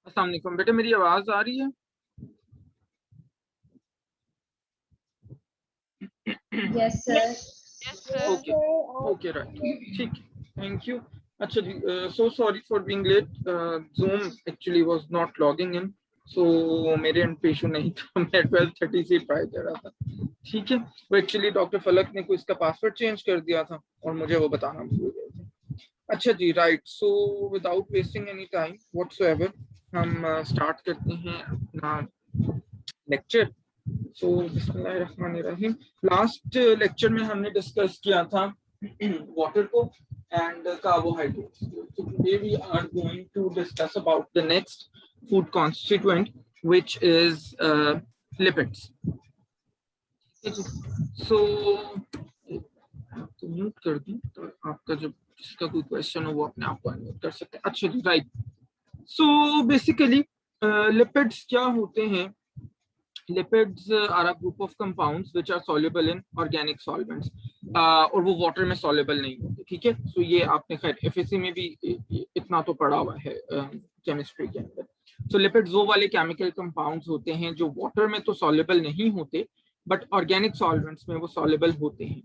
अस्सलाम वालेकुम बेटे, मेरी आवाज आ रही है? Yes sir. Okay okay right, ठीक, थैंक यू। अच्छा जी, so sorry for being late. Zoom actually was not logging in, so मेरे एंड पे इशू नहीं था। मैं 12:30 से ट्राई कर रहा था। ठीक है, वो एक्चुअली डॉक्टर फलक ने कोई इसका पासवर्ड चेंज कर दिया था और मुझे वो बताना भूल गए थे। अच्छा जी, right. So without wasting any time whatsoever, हम स्टार्ट करते हैं अपना लेक्चर। सो बिस्मिल्लाहिर्रहमानिर्रहीम। लास्ट लेक्चर में हमने डिस्कस किया था वाटर को and carbohydrates. So today we are going to discuss about the next food constituent, which is lipids. So आपको म्यूट कर दूं तो आपका जब जिसका कोई क्वेश्चन हो वो अपने आप को अनम्यूट कर सकते हैं। अच्छा जी, राइट। सो बेसिकली लिपिड्स क्या होते हैं? Lipids are a group of compounds which are soluble in organic solvents, और वो वाटर में सॉल्युबल नहीं होते। ठीक है, सो ये आपने खैर एफएससी में भी इतना तो पढ़ा हुआ है केमिस्ट्री के अंदर। सो लिपिड्स वो वाले केमिकल कंपाउंड्स होते हैं जो वाटर में तो सॉल्युबल नहीं होते बट ऑर्गेनिक सॉल्वेंट्स में वो सॉल्युबल होते हैं।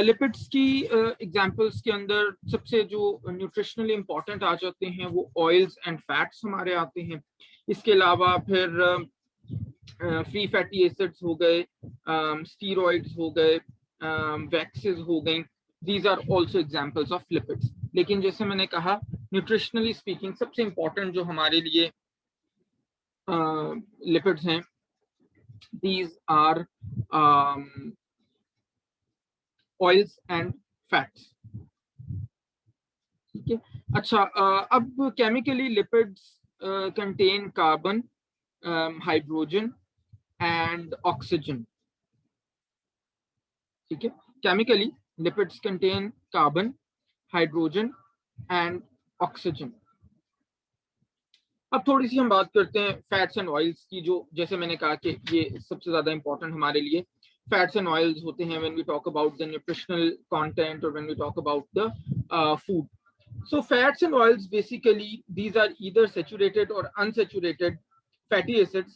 लिपिड्स की एग्जांपल्स के अंदर सबसे जो न्यूट्रिशनली इंपॉर्टेंट आ जाते हैं वो ऑयल्स एंड फैट्स हमारे आते हैं। इसके अलावा फिर फ्री फैटी एसिड्स हो गए, स्टीरॉइड्स हो गए, वैक्सेस हो गई। These are also examples of lipids. लेकिन जैसे मैंने कहा, न्यूट्रिशनली स्पीकिंग सबसे इंपॉर्टेंट जो हमारे लिए लिपिड्स हैं, these are oils and fats. ठीक है। अच्छा, अब chemically lipids contain carbon, hydrogen and oxygen. ठीक है, chemically lipids contain carbon, hydrogen and oxygen. अब थोड़ी सी हम बात करते हैं फैट्स एंड ऑयल्स की, जो जैसे मैंने कहा कि ये सबसे ज्यादा इंपॉर्टेंट हमारे लिए फैट्स एंड ऑयल्स होते हैं when we talk about the nutritional content और when we talk about the food. So fats and oils basically these are either saturated or unsaturated fatty acids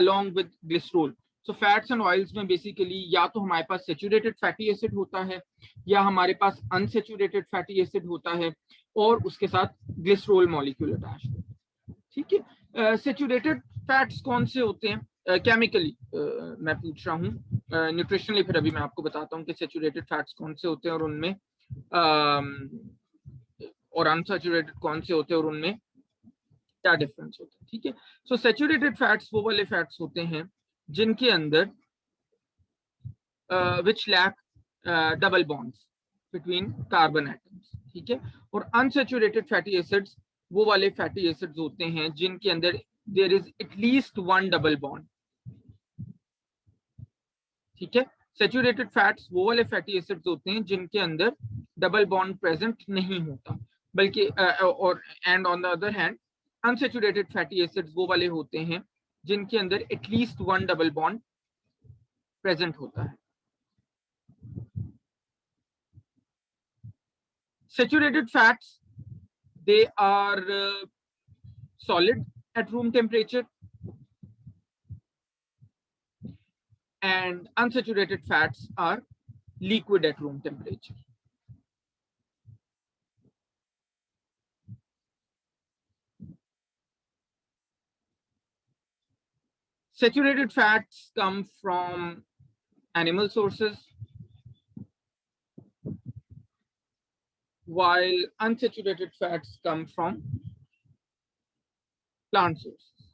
along with glycerol. So fats and oils में basically या तो हमारे पास saturated fatty acid होता है या हमारे पास unsaturated fatty acid होता है और उसके साथ glycerol molecule attached है। ठीक है, सैचुरेटेड फैट्स कौन से होते हैं केमिकली? मैं पूछ रहा हूँ न्यूट्रिशनली, फिर अभी मैं आपको बताता हूँ कि सैचुरेटेड फैट्स कौन से होते हैं और उनमें और अनसैचुरेटेड कौन से होते हैं और उनमें क्या डिफरेंस होता है। ठीक है, सो सैचुरेटेड फैट्स वो वाले फैट्स होते हैं जिनके अंदर which lack double bonds between carbon atoms. ठीक है, और अनसैचुरेटेड फैटी एसिड्स वो वाले फैटी एसिड्स होते हैं जिनके अंदर there is at least one double bond. ठीक है, सैचुरेटेड फैट्स वो वाले फैटी एसिड्स होते हैं जिनके अंदर डबल बॉन्ड प्रेजेंट नहीं होता, बल्कि और and on the other hand unsaturated fatty acids वो वाले होते हैं जिनके अंदर at least one double bond present होता है। Saturated fats, they are solid at room temperature, and unsaturated fats are liquid at room temperature. Saturated fats come from animal sources, while unsaturated fats come from plant sources.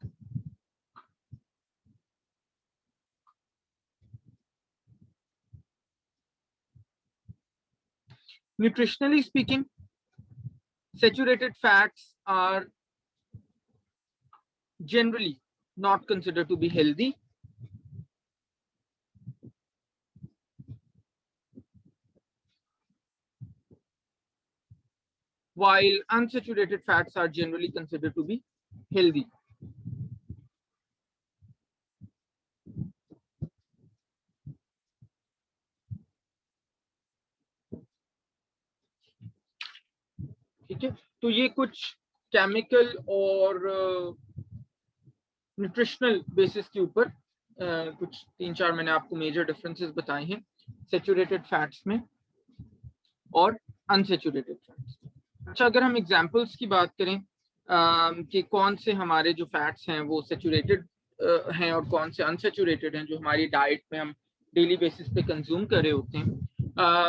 Nutritionally speaking, saturated fats are generally not considered to be healthy, while unsaturated fats are generally considered to be healthy. ठीक है, तो ये कुछ chemical और nutritional basis के ऊपर कुछ 3-4 मैंने आपको मेजर डिफरेंसेस बताए हैं सैचुरेटेड फैट्स में और अनसैचुरेटेड फैट्स। अच्छा, अगर हम एग्जांपल्स की बात करें कि कौन से हमारे जो फैट्स हैं वो सैचुरेटेड हैं और कौन से अनसैचुरेटेड हैं जो हमारी डाइट में हम डेली बेसिस पे कंज्यूम कर रहे होते हैं,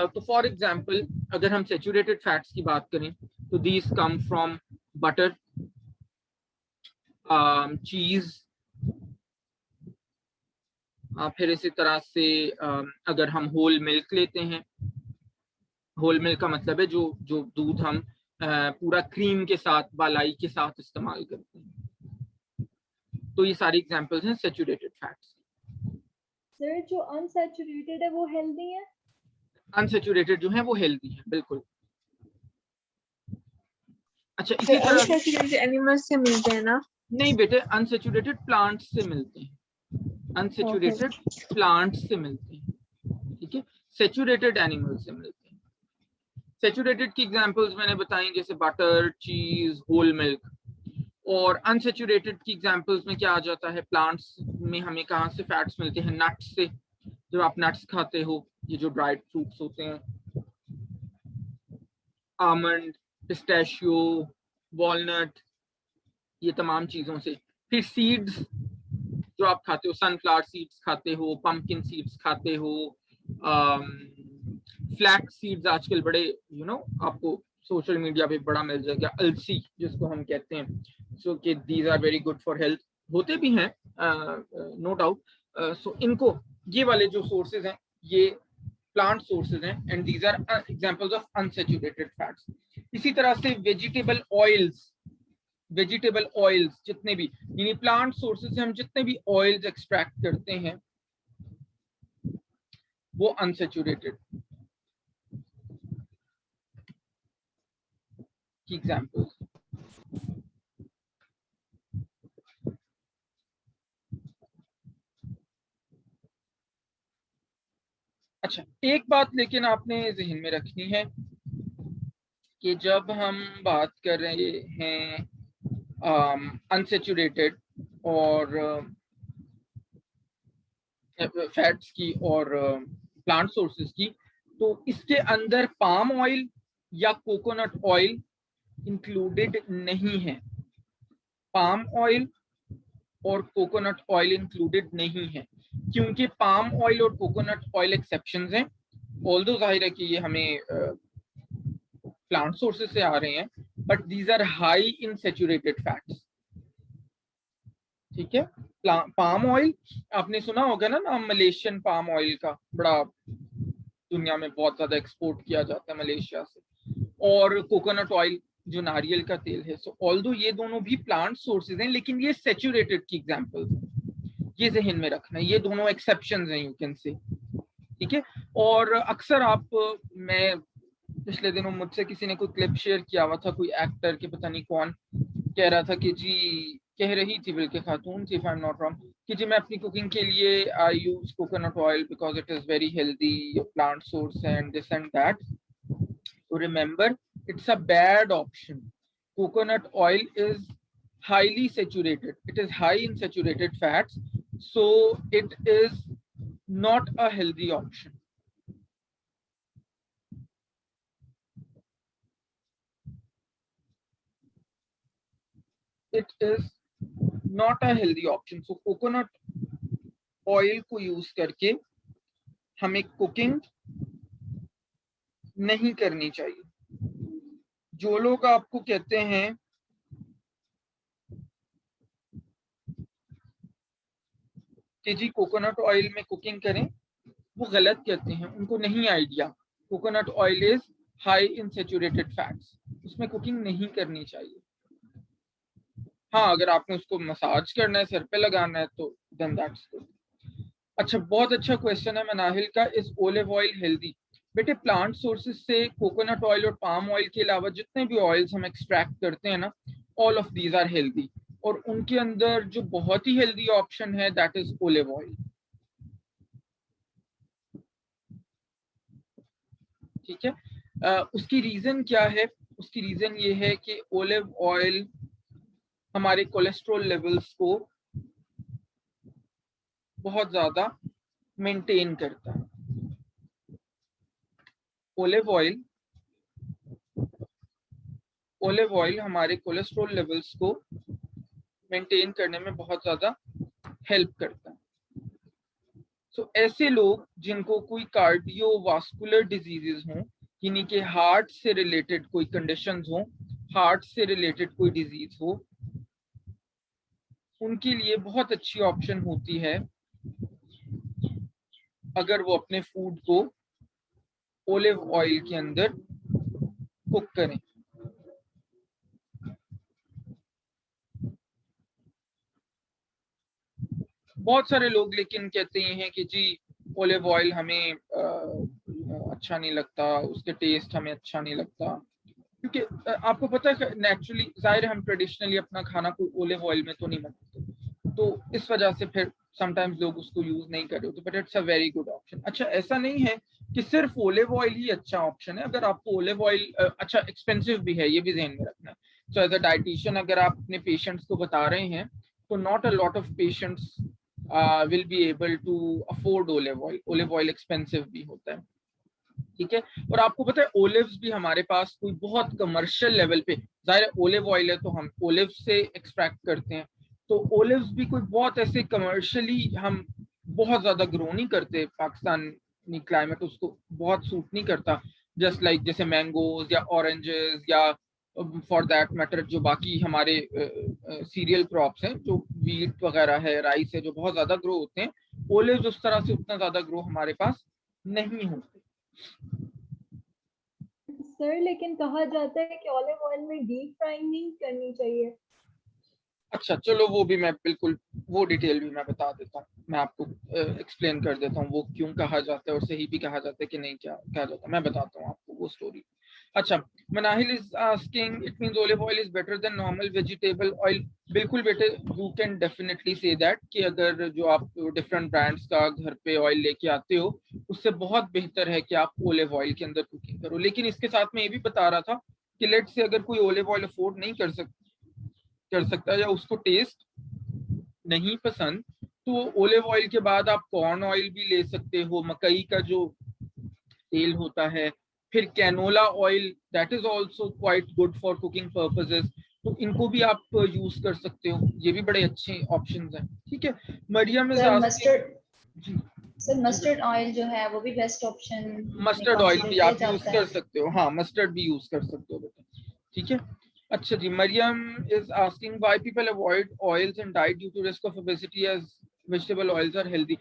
तो फॉर एग्जांपल अगर हम सैचुरेटेड फैट्स की बात करें तो दीज कम फ्रॉम बटर, चीज, फिर इसी तरह से अगर हम होल मिल्क लेते हैं, होल मिल्क का मतलब है जो जो दूध हम पूरा क्रीम के साथ, बालाई के साथ इस्तेमाल करते हैं। तो ये सारी एग्जांपल्स हैं सैचुरेटेड फैट्स। सर जो अनसैचुरेटेड है वो हेल्दी है? अनसैचुरेटेड जो है वो हेल्दी है, बिल्कुल। अच्छा, इसी सर तरह अनसैचुरेटेड एनिमल्स से मिलते हैं ना? नहीं बेटे, अनसैचुरेटेड प्लांट्स से मिलते हैं, अनसैचुरेटेड प्लांट्स से मिलते हैं, ठीक है, सैचुरेटेड एनिमल से मिलते हैं। सैचुरेटेड की एग्जांपल्स मैंने बताई जैसे बटर, चीज, होल मिल्क। और अनसैचुरेटेड की एग्जांपल्स में क्या आ जाता है, प्लांट्स में हमें कहाँ से फैट्स मिलते हैं, नट्स से। जब आप नट्स खाते हो, ये जो ड्राइड फ्रूट्स होते हैं, आमंड, पिस्ताशियो, वॉलनट, ये तमाम चीजों से। फिर सीड्स जो आप खाते हो, सनफ्लावर सीड्स खाते हो, पंपकिन सीड्स खाते हो, फ्लैक्स सीड्स आजकल बड़े आपको सोशल मीडिया पे बड़ा मिल जाएगा, अलसी जिसको हम कहते हैं, सो कि these are very good for health, होते भी हैं नो डाउट। सो इनको, ये वाले जो सोर्सेज हैं ये प्लांट सोर्सेज हैं and these are examples of unsaturated fats. इसी तरह से वेजिटेबल ऑयल्स, वेजिटेबल ऑयल्स जितने भी, यानी प्लांट सोर्सेज से हम जितने भी ऑयल्स एक्सट्रैक्ट करते हैं वो अनसैचुरेटेड की एग्जांपल्स। अच्छा, एक बात लेकिन आपने जहन में रखनी है कि जब हम बात कर रहे हैं अनसैचुरेटेड और फैट्स की और प्लांट सोर्सेज की, तो इसके अंदर पाम ऑयल या कोकोनट ऑयल इंक्लूडेड नहीं है। पाम ऑयल और कोकोनट ऑयल इंक्लूडेड नहीं है, क्योंकि पाम ऑयल और कोकोनट ऑयल एक्सेप्शंस हैं। ऑल्दो जाहिर है कि ये हमें प्लांट सोर्सेज से आ रहे हैं, but these are high in saturated fats, ठीक है। पाम ऑयल आपने सुना होगा ना नाम, मलेशियन पाम ऑयल का, बड़ा दुनिया में बहुत ज्यादा एक्सपोर्ट किया जाता है मलेशिया से, और कोकोनट ऑयल जो नारियल का तेल है। सो ऑल्दो ये दोनों भी प्लांट सोर्सेज हैं, लेकिन ये सैचुरेटेड की एग्जांपल है, ये जहन में रखना, ये दोनों एक्सेप्शंस हैं यू कैन से, ठीक है। और अक्सर आप, मैं पिछले दिनों मुझसे किसी ने कोई क्लिप शेयर किया हुआ था, कोई एक्टर के पता नहीं कौन कह रहा था कि जी, कह रही थी बल्कि खातून थी if I am not wrong, कि जी मैं अपनी कुकिंग के लिए I use coconut oil because it is very healthy plant source and this and that. तो remember, it's a bad option. Coconut oil is highly saturated, it is high in saturated fats, so it is not a healthy option. It is not a healthy option. So coconut oil को use करके हमें cooking नहीं करनी चाहिए। जो लोग आपको कहते हैं कि जी कोकोनट ऑयल में कुकिंग करें, वो गलत कहते हैं, उनको नहीं idea. Coconut oil is high in saturated fats, उसमें कुकिंग नहीं करनी चाहिए। हाँ, अगर आपने उसको मसाज करना है, सर पे लगाना है, तो देन दैट्स गुड। अच्छा, बहुत अच्छा क्वेश्चन है मनाहिल का, इज ओलिव ऑयल हेल्दी? बेटे, प्लांट सोर्सेज से कोकोनट ऑयल और पाम ऑयल के अलावा जितने भी ऑयल्स हम एक्सट्रैक्ट करते हैं ना, all of these are healthy, और उनके अंदर जो बहुत ही हेल्दी ऑप्शन है दैट इज ओलिव ऑयल, ठीक है। उसकी रीजन क्या है? उसकी रीजन ये है कि ओलिव ऑयल हमारे कोलेस्ट्रॉल लेवल्स को बहुत ज्यादा मेंटेन करता है। ओलिव ऑयल हमारे कोलेस्ट्रॉल लेवल्स को मेंटेन करने में बहुत ज्यादा हेल्प करता है। सो ऐसे लोग जिनको कोई कार्डियोवास्कुलर डिजीजेस हों, यानी कि हार्ट से रिलेटेड कोई कंडीशंस हो, हार्ट से रिलेटेड कोई डिजीज हो, उनके लिए बहुत अच्छी ऑप्शन होती है अगर वो अपने फूड को ओलिव ऑयल के अंदर कुक करें। बहुत सारे लोग लेकिन कहते हैं कि जी ओलिव ऑयल हमें अच्छा नहीं लगता, उसके टेस्ट हमें अच्छा नहीं लगता, क्योंकि आपको पता है नेचुरली जाहिर हम ट्रेडिशनली अपना खाना कोई ओलिव ऑयल में तो नहीं बनाते, तो इस वजह से फिर समटाइम्स लोग उसको यूज नहीं कर रहे होते, but it's a very good option. अच्छा, ऐसा नहीं है कि सिर्फ ओलिव ऑयल ही अच्छा ऑप्शन है। अगर आपको ओलिव ऑयल अच्छा एक्सपेंसिव भी है, ये भी ध्यान में रखना है। सो एज अ डाइटिशियन अगर आप अपने पेशेंट्स को बता रहे हैं तो not a lot of patients will be able to afford olive oil. Olive oil expensive भी होता है, ठीक है। और आपको पता है ओलिव्स भी हमारे पास कोई बहुत कमर्शियल लेवल पे, जाहिर है ओलिव ऑयल है तो हम ओलिव से एक्सट्रैक्ट करते हैं, तो ओलिव्स भी कोई बहुत ऐसे कमर्शियली हम बहुत ज्यादा ग्रो नहीं करते। पाकिस्तानी क्लाइमेट उसको बहुत सूट नहीं करता, जस्ट लाइक जैसे मैंगोज या ऑरेंजेस या फॉर दैट मैटर जो बाकी हमारे सीरियल क्रॉप्स हैं, जो वीट वगैरह है, राइस है, जो बहुत ज्यादा ग्रो होते हैं, ओलिव्स उस तरह से उतना ज्यादा ग्रो हमारे पास नहीं होते। सर लेकिन कहा जाता है कि ऑलिव ऑयल में डीप फ्राइंग नहीं करनी चाहिए। अच्छा चलो, वो भी मैं बिल्कुल वो डिटेल भी मैं बता देता हूँ, मैं आपको एक्सप्लेन कर देता हूँ वो क्यों कहा जाता है और सही भी कहा जाता है कि नहीं क्या कहा जाता है, मैं बताता हूँ आपको वो स्टोरी। अच्छा, Manahil is asking it means olive oil is better than normal vegetable oil. बिल्कुल बेटे, you can definitely say that कि अगर जो आप डिफरेंट ब्रांड्स का घर पे ऑयल लेके आते हो उससे बहुत बेहतर है कि आप ओलिव ऑयल के अंदर कुकिंग करो। लेकिन इसके साथ में ये भी बता रहा था कि लेट से अगर कोई ओलिव ऑयल अफोर्ड नहीं कर सकता या उसको टेस्ट नहीं पसंद, तो ओलिव ऑयल के बाद आप कॉर्न ऑयल भी ले सकते हो, मकई का जो तेल होता है, फिर canola oil, that is also quite good for cooking purposes, तो इनको भी आप यूज कर सकते हो, ये भी बड़े अच्छे ऑप्शंस हैं, ठीक है। मरियम इज सर आस्किंग जी सर मस्टर्ड ऑयल जो है वो भी best option mustard oil consider भी किया आप यूज जाता कर है। सकते हो, हाँ मस्टर्ड भी यूज कर सकते हो बेटा, ठीक है। अच्छा जी, Mariam is asking why people avoid oils in diet due to risk of obesity as vegetable oils are healthy.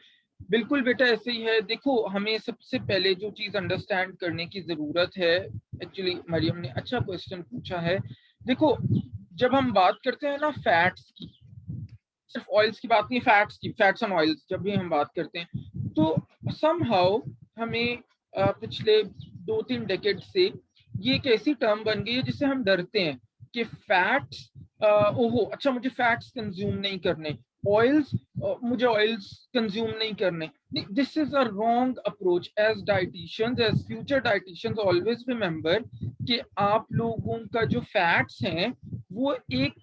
बिल्कुल बेटा ऐसे ही है। देखो, हमें सबसे पहले जो चीज अंडरस्टैंड करने की जरूरत है, एक्चुअली मरियम ने अच्छा क्वेश्चन पूछा है। देखो, जब हम बात करते हैं ना फैट्स की, सिर्फ ऑयल्स की बात नहीं, फैट्स की, फैट्स एंड ऑयल्स जब भी हम बात करते हैं, तो समहाउ हमें पिछले 2-3 डेकेड से ये एक ऐसी टर्म बन गई है जिससे हम डरते हैं कि फैट्स, ओहो अच्छा मुझे फैट्स कंज्यूम नहीं करने, ऑयल्स, मुझे ऑयल्स कंज्यूम नहीं करने। This is a wrong approach. As dieticians, as future dieticians, always remember कि आप लोगों का जो फैट्स हैं वो एक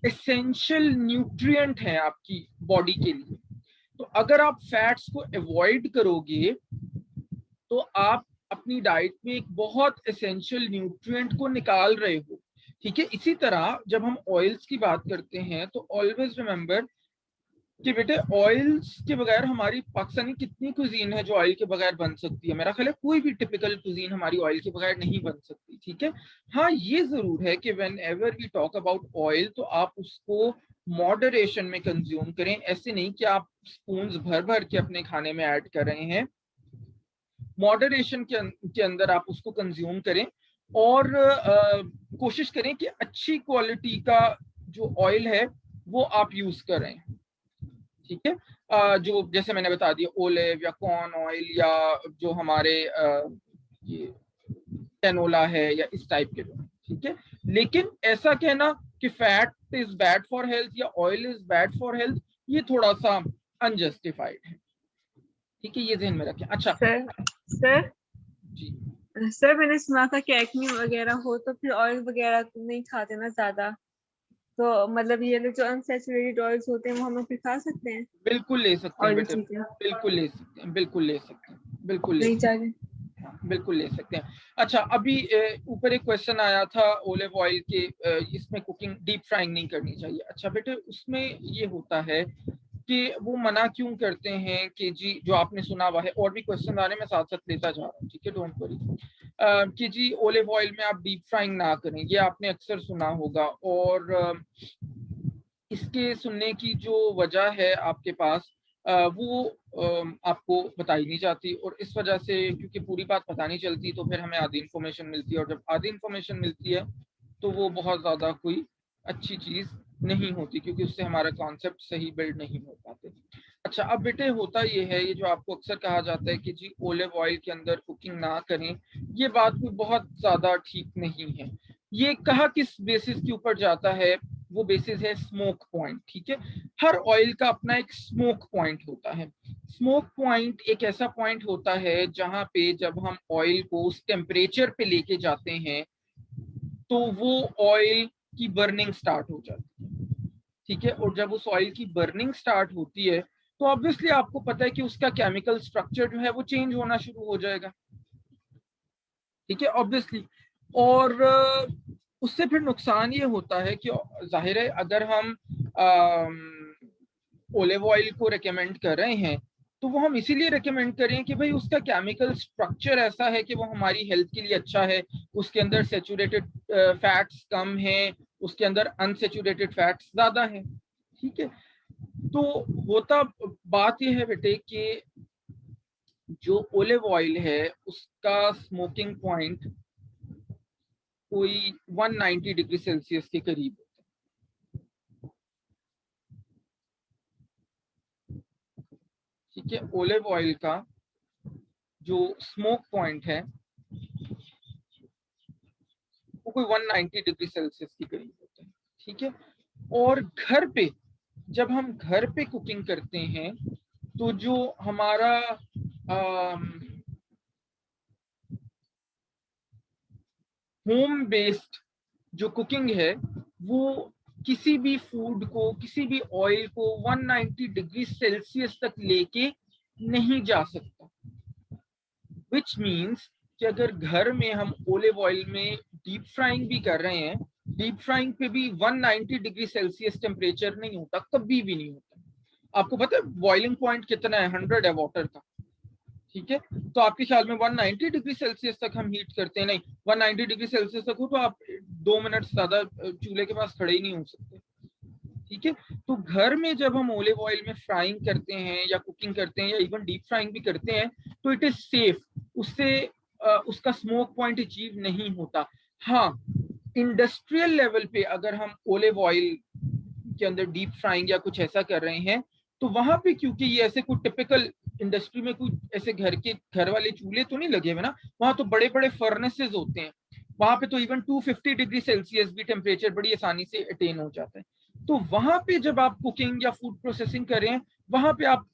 एसेंशियल न्यूट्रिएंट है आपकी बॉडी के लिए। तो अगर आप फैट्स को अवॉइड करोगे तो आप अपनी डाइट में एक बहुत एसेंशियल न्यूट्रिएंट को निकाल रहे हो, ठीक है। इसी तरह जब हम ऑयल्स की बात करते हैं तो ऑलवेज रिमेंबर कि बेटे ऑयल्स के बगैर हमारी पाकिस्तानी कितनी कुजीन है जो ऑयल के बगैर बन सकती है, मेरा ख्याल है कोई भी टिपिकल कुजीन हमारी ऑयल के बगैर नहीं बन सकती, ठीक है। हाँ ये जरूर है कि whenever we talk about oil तो आप उसको मॉडरेशन में कंज्यूम करें, ऐसे नहीं कि आप स्पून्स भर भर के अपने खाने में ऐड कर रहे हैं। मॉडरेशन के अंदर आप उसको कंज्यूम करें और कोशिश करें कि अच्छी क्वालिटी का जो ऑयल है वो आप यूज करें, ठीक है। जो जैसे मैंने बता दिया ओलिव या कॉर्न ऑयल या जो हमारे ये कैनोला है या इस टाइप के जो, ठीक है। लेकिन ऐसा कहना कि fat is bad for health या oil is bad for health, ये थोड़ा सा अनजस्टिफाइड है, ठीक है, ये ध्यान में रखें। अच्छा सर जी, सर मैंने सुना था कि एक्ने वगैरह हो तो फिर ऑयल वगैरह तो नहीं खाते ना ज्यादा। तो मतलब ये लोग जो अनसैचुरेटेड ऑयल्स होते हैं वो हम लोग फिर खा सकते हैं? बिल्कुल ले सकते हैं ऑयली बेटे, चीजें बिल्कुल ले सकते हैं, बिल्कुल ले सकते हैं, बिल्कुल ले नहीं सकते हैं, चाहिए? हाँ, बिल्कुल ले सकते हैं। अच्छा, अभी ऊपर एक क्वेश्चन आया था ओलिव ऑयल के, इसमें कुकिंग डीप फ्राइंग नहीं करनी चाहिए। अच्छा बेटे, उसमें ये होता है कि वो मना क्यों करते हैं कि जी, जो आपने सुना हुआ है, और भी क्वेश्चन आ रहे हैं, मैं साथ साथ लेता जा रहा हूँ, ठीक है, डोंट वरी, कि जी ओलिव ऑयल में आप डीप फ्राइंग ना करें, ये आपने अक्सर सुना होगा। और इसके सुनने की जो वजह है आपके पास, वो आपको बताई नहीं जाती, और इस वजह से क्योंकि पूरी बात पता नहीं चलती तो फिर हमें आधी इन्फॉर्मेशन मिलती है, और जब आधी इन्फॉर्मेशन मिलती है तो वो बहुत ज़्यादा कोई अच्छी चीज़ नहीं होती, क्योंकि उससे हमारा कॉन्सेप्ट सही बिल्ड नहीं हो पाते। अच्छा, अब बेटे होता ये है, ये जो आपको अक्सर कहा जाता है कि जी ओलिव ऑयल के अंदर कुकिंग ना करें, ये बात कोई बहुत ज़्यादा ठीक नहीं है। ये कहा किस बेसिस के ऊपर जाता है? वो बेसिस है स्मोक पॉइंट, ठीक है। हर ऑयल का अपना एक स्मोक पॉइंट होता है। स्मोक पॉइंट एक ऐसा पॉइंट होता है जहां पे जब हम ऑयल को उस टेम्परेचर पे लेके जाते हैं तो वो ऑयल की बर्निंग स्टार्ट हो जाती है, ठीक है। और जब उस ऑयल की बर्निंग स्टार्ट होती है तो ऑब्वियसली आपको पता है कि उसका केमिकल स्ट्रक्चर जो है वो चेंज होना शुरू हो जाएगा, ठीक है, ऑब्वियसली। और उससे फिर नुकसान ये होता है कि जाहिर है अगर हम ओलिव ऑयल को रेकमेंड कर रहे हैं तो वो हम इसीलिए रेकमेंड करें कि भाई उसका केमिकल स्ट्रक्चर ऐसा है कि वो हमारी हेल्थ के लिए अच्छा है, उसके अंदर सेचुरेटेड फैट्स कम है, उसके अंदर अनसेचुरेटेड फैट्स ज्यादा है, ठीक है। तो होता बात यह है बेटे कि जो ओलिव ऑयल है उसका स्मोकिंग पॉइंट कोई 190 डिग्री सेल्सियस के करीब होता है, ठीक है। ओलिव ऑयल का जो स्मोक पॉइंट है वो कोई 190 डिग्री सेल्सियस के करीब होता है, ठीक है। और घर पे जब हम घर पे कुकिंग करते हैं तो जो हमारा होम बेस्ड जो कुकिंग है वो किसी भी फूड को, किसी भी ऑयल को 190 डिग्री सेल्सियस तक लेके नहीं जा सकता। विच मीन्स कि अगर घर में हम ओलिव ऑयल में डीप फ्राइंग भी कर रहे हैं, डीप फ्राइंग पे भी 190 डिग्री सेल्सियस टेम्परेचर नहीं होता, कभी भी नहीं होता। आपको पता है बॉइलिंग पॉइंट कितना है? 100 है वाटर का, ठीक है। तो आपके ख्याल में 190 डिग्री सेल्सियस तक हम हीट करते हैं? नहीं, 190 डिग्री सेल्सियस तक हो तो आप 2 मिनट से ज्यादा चूल्हे के पास खड़े ही नहीं हो सकते, ठीक है। तो घर में जब हम ओलिव ऑयल में फ्राइंग करते हैं या कुकिंग करते हैं या इवन डीप फ्राइंग भी करते हैं तो इट इज सेफ, उससे उसका स्मोक पॉइंट अचीव नहीं होता। हाँ, इंडस्ट्रियल लेवल पे अगर हम ओलिव ऑयल के अंदर डीप फ्राइंग या कुछ ऐसा कर रहे हैं तो वहां पे, क्योंकि ये ऐसे कोई टिपिकल इंडस्ट्री में कोई ऐसे घर वाले चूल्हे तो नहीं लगे हुए ना, वहां तो बड़े बड़े फर्नेसेस होते हैं, वहां पे तो इवन 250 डिग्री सेल्सियस भी टेम्परेचर बड़ी आसानी से अटेन हो जाता है। तो वहां पे जब आप कुकिंग या फूड प्रोसेसिंग करें, वहां पे आप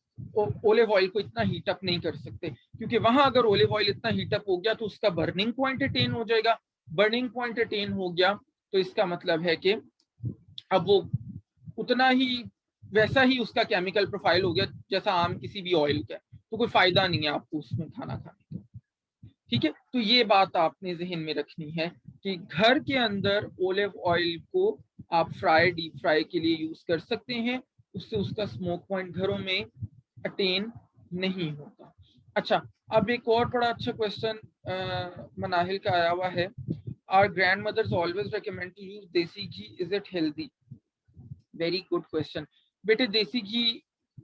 ओलिव ऑयल को इतना हीट अप नहीं कर सकते, क्योंकि वहां अगर ओलिव ऑयल इतना हीट अप हो गया तो उसका बर्निंग पॉइंट अटेन हो जाएगा। बर्निंग पॉइंट अटेन हो गया तो इसका मतलब है कि अब वो उतना ही, वैसा ही उसका केमिकल प्रोफाइल हो गया जैसा आम किसी भी ऑयल का, तो कोई फायदा नहीं है आपको उसमें खाना खाने का, ठीक है। तो ये बात आपने जहन में रखनी है कि घर के अंदर ओलिव ऑयल को आप डीप फ्राई के लिए यूज कर सकते हैं, उससे उसका स्मोक पॉइंट घरों में अटेन नहीं होता। अच्छा, अब एक और बड़ा अच्छा क्वेश्चन मनाहिल का आया हुआ है, our grandmothers always recommend to use desi ghee, is it healthy? Very good question बेटे। देसी घी,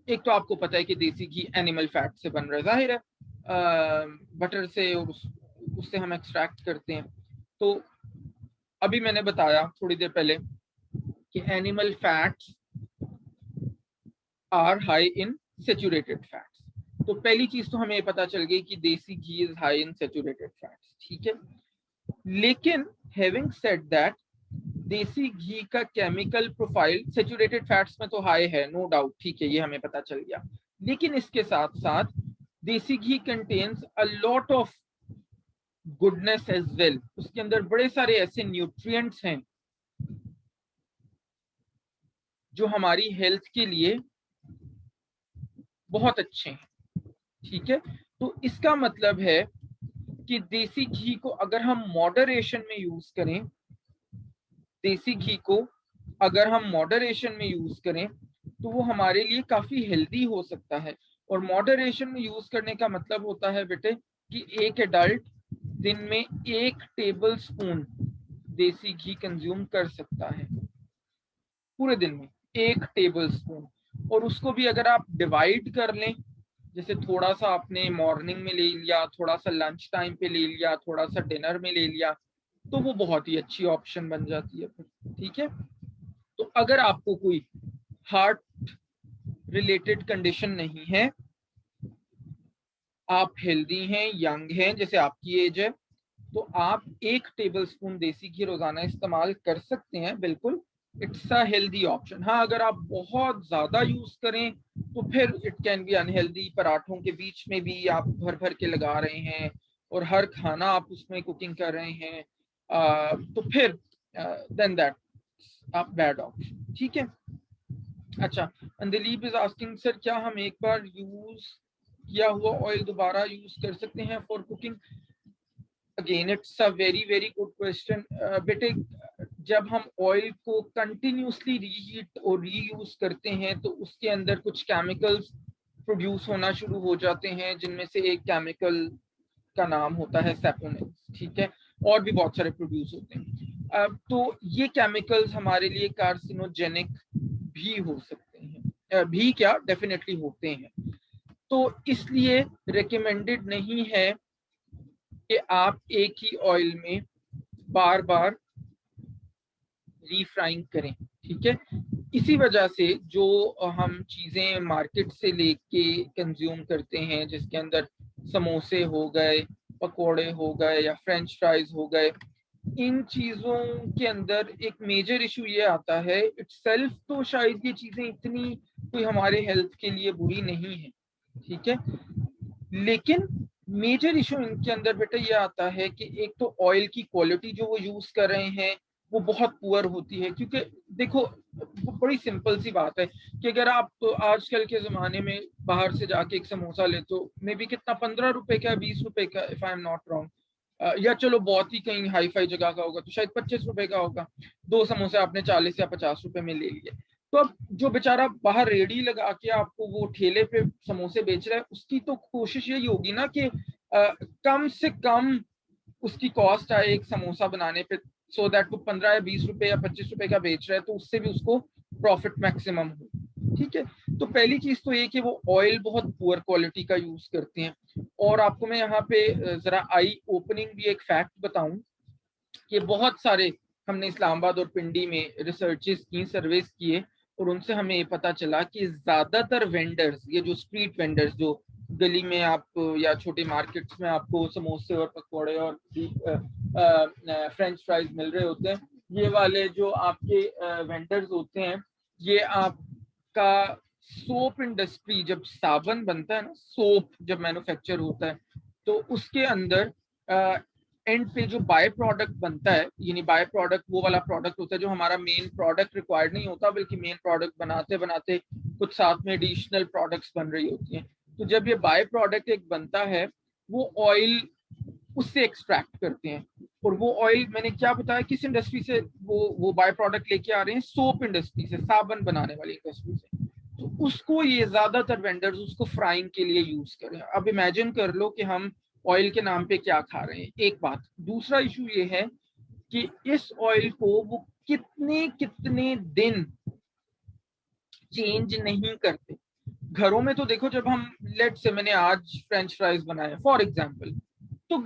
एक तो आपको पता है कि देसी घी एनिमल फैट से बन रहा है, जाहिर है बटर से, और उससे हम एक्सट्रैक्ट करते हैं। तो अभी मैंने बताया थोड़ी देर पहले कि animal fats are high in saturated fats. तो पहली चीज तो हमें ये पता चल गई कि desi ghee is high in saturated fats, ठीक है। लेकिन हैविंग सेड दैट, देसी घी का केमिकल प्रोफाइल सेचुरेटेड फैट्स में तो हाई है, नो डाउट, ठीक है, ये हमें पता चल गया। लेकिन इसके साथ साथ desi ghee contains a lot of goodness as well, उसके अंदर बड़े सारे ऐसे न्यूट्रिएंट्स हैं जो हमारी हेल्थ के लिए बहुत अच्छे हैं, ठीक है। तो इसका मतलब है कि देसी घी को अगर हम मॉडरेशन में यूज करें, देसी घी को अगर हम मॉडरेशन में यूज करें तो वो हमारे लिए काफी हेल्दी हो सकता है। और मॉडरेशन में यूज करने का मतलब होता है बेटे कि एक एडल्ट दिन में 1 टेबल स्पून देसी घी कंज्यूम कर सकता है, पूरे दिन में 1 टेबल स्पून। और उसको भी अगर आप डिवाइड कर लें, जैसे थोड़ा सा आपने मॉर्निंग में ले लिया, थोड़ा सा लंच टाइम पे ले लिया, थोड़ा सा डिनर में ले लिया, तो वो बहुत ही अच्छी ऑप्शन बन जाती है फिर, ठीक है। तो अगर आपको कोई हार्ट रिलेटेड कंडीशन नहीं है, आप हेल्दी हैं, यंग हैं, जैसे आपकी एज है, तो आप 1 टेबल स्पून देसी घी रोजाना इस्तेमाल कर सकते हैं, बिल्कुल। It's a healthy option. हाँ, अगर आप बहुत ज्यादा यूज करें तो फिर इट कैन बी अनहेल्दी। पराठों के बीच में भी आप भर भर के लगा रहे हैं और हर खाना आप उसमें कुकिंग कर रहे हैं, तो फिर देन दैट आप बैड ऑप्शन, ठीक है। अच्छा, दिलीप इज आस्किंग सर क्या हम एक बार यूज किया हुआ ऑयल दोबारा यूज कर सकते हैं for cooking? Again it's a very very good question बेटे। जब हम ऑयल को कंटिन्यूसली रीहीट और रीयूज करते हैं तो उसके अंदर कुछ केमिकल्स प्रोड्यूस होना शुरू हो जाते हैं, जिनमें से एक केमिकल का नाम होता है सैपोनिन, ठीक है। और भी बहुत सारे प्रोड्यूस होते हैं। तो ये केमिकल्स हमारे लिए कार्सिनोजेनिक भी हो सकते हैं, भी क्या, डेफिनेटली होते हैं। तो इसलिए रिकमेंडेड नहीं है कि आप एक ही ऑयल में बार बार रीफ्राइंग करें, ठीक है। इसी वजह से जो हम चीजें मार्केट से लेके कंज्यूम करते हैं, जिसके अंदर समोसे हो गए, पकोड़े हो गए या फ्रेंच फ्राइज हो गए, इन चीजों के अंदर एक मेजर इशू ये आता है, इटसेल्फ तो शायद ये चीजें इतनी कोई हमारे हेल्थ के लिए बुरी नहीं है, ठीक है, लेकिन मेजर इशू इनके अंदर बेटा ये आता है कि एक तो ऑयल की क्वालिटी जो वो यूज कर रहे हैं वो बहुत पुअर होती है। क्योंकि देखो, बड़ी सिंपल सी बात है कि अगर आप आजकल के जमाने में बाहर से जाके एक समोसा ले तो मे बी कितना, 15 रुपए का, 20 रुपए का, if I am not wrong, या चलो बहुत ही कहीं हाई फाई जगह का होगा तो शायद 25 रुपए का होगा। 2 समोसे आपने 40 या 50 रुपए में ले लिए। तो अब जो बेचारा बाहर रेडी लगा के आपको वो ठेले पे समोसे बेच रहा है, उसकी तो कोशिश यही होगी ना कि कम से कम उसकी कॉस्ट आए एक समोसा बनाने पे, सो दैट वो 15 या 20 रुपए या 25 रुपए का बेच रहा है तो उससे भी उसको प्रॉफिट मैक्सिमम हो, ठीक है। तो पहली चीज तो ये कि वो ऑयल बहुत पुअर क्वालिटी का यूज करते हैं। और आपको मैं यहाँ पे जरा आई ओपनिंग भी एक फैक्ट बताऊं कि बहुत सारे हमने इस्लामाबाद और पिंडी में रिसर्चेस की, सर्वेस किए, और उनसे हमें ये पता चला कि ज्यादातर वेंडर्स, ये जो स्ट्रीट वेंडर्स जो गली में आप या छोटे मार्केट्स में आपको समोसे और पकौड़े और फ्रेंच फ्राइज मिल रहे होते हैं, ये वाले जो आपके वेंडर्स होते हैं, ये आपका सोप इंडस्ट्री, जब साबुन बनता है ना, सोप जब मैन्युफैक्चर होता है तो उसके अंदर एंड पे जो बाय प्रोडक्ट बनता है, यानी बाय प्रोडक्ट वो वाला प्रोडक्ट होता है जो हमारा मेन प्रोडक्ट रिक्वायर्ड नहीं होता, बल्कि मेन प्रोडक्ट बनाते बनाते कुछ साथ में एडिशनल प्रोडक्ट्स बन रही होती हैं। तो जब ये बाय प्रोडक्ट एक बनता है, वो ऑयल उससे एक्सट्रैक्ट करते हैं। और वो ऑयल मैंने क्या बताया किस इंडस्ट्री से वो बाय प्रोडक्ट लेके आ रहे हैं, सोप इंडस्ट्री से, साबुन बनाने वाली इंडस्ट्री से। तो उसको ये ज्यादातर वेंडर्स उसको फ्राइंग के लिए यूज करें। अब इमेजिन कर लो कि हम ऑयल के नाम पे क्या खा रहे हैं, एक बात। दूसरा इशू ये है कि इस ऑयल को वो कितने कितने दिन चेंज नहीं करते। घरों में तो देखो, जब हम लेट से मैंने आज फ्रेंच फ्राइज बनाए फॉर एग्जांपल, तो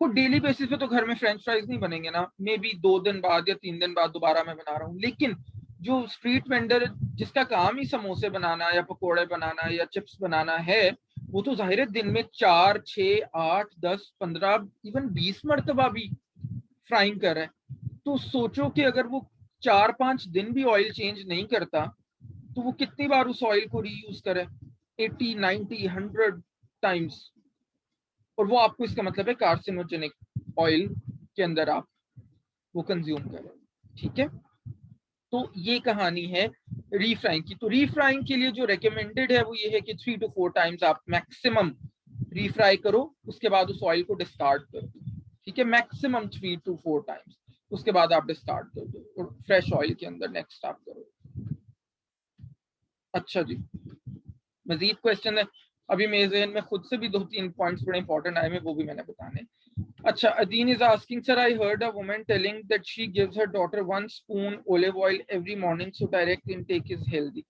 वो डेली बेसिस पे तो घर में फ्रेंच फ्राइज नहीं बनेंगे ना, मे बी 2 दिन बाद या 3 दिन बाद दोबारा मैं बना रहा हूँ। लेकिन जो स्ट्रीट वेंडर जिसका काम ही समोसे बनाना या पकोड़े बनाना या चिप्स बनाना है, वो तो जाहिर है दिन में 4, 6, 8, 10, 15, इवन 20 मरतबा भी फ्राइंग कर रहा है। तो सोचो कि अगर वो 4-5 दिन भी ऑयल चेंज नहीं करता तो वो कितनी बार उस ऑयल को रीयूज करे, 80, 90, 100 टाइम्स। और वो आपको, इसका मतलब है कार्सिनोजेनिक ऑयल के अंदर आप वो कंज्यूम करें, ठीक है। तो ये कहानी है रीफ्राइंग की। तो रीफ्राइंग के लिए जो रेकमेंडेड है वो ये है कि 3 to 4 टाइम्स आप मैक्सिमम रीफ्राई करो, उसके बाद उस ऑयल को डिस्कार्ड कर दो, ठीक है, मैक्सिमम 3 to 4 टाइम्स, उसके बाद आप डिस्कार्ड कर दो और फ्रेश ऑयल के अंदर नेक्स्ट आप करो। अच्छा जी, मजीद क्वेश्चन है? अभी मेरे ज़हन में खुद से भी 2-3 पॉइंट्स बड़े इंपॉर्टेंट आए हैं, वो भी मैंने बताने। अच्छा, Adeen is asking, sir I heard a woman telling that she gives her daughter 1 spoon olive oil every morning so direct intake is healthy.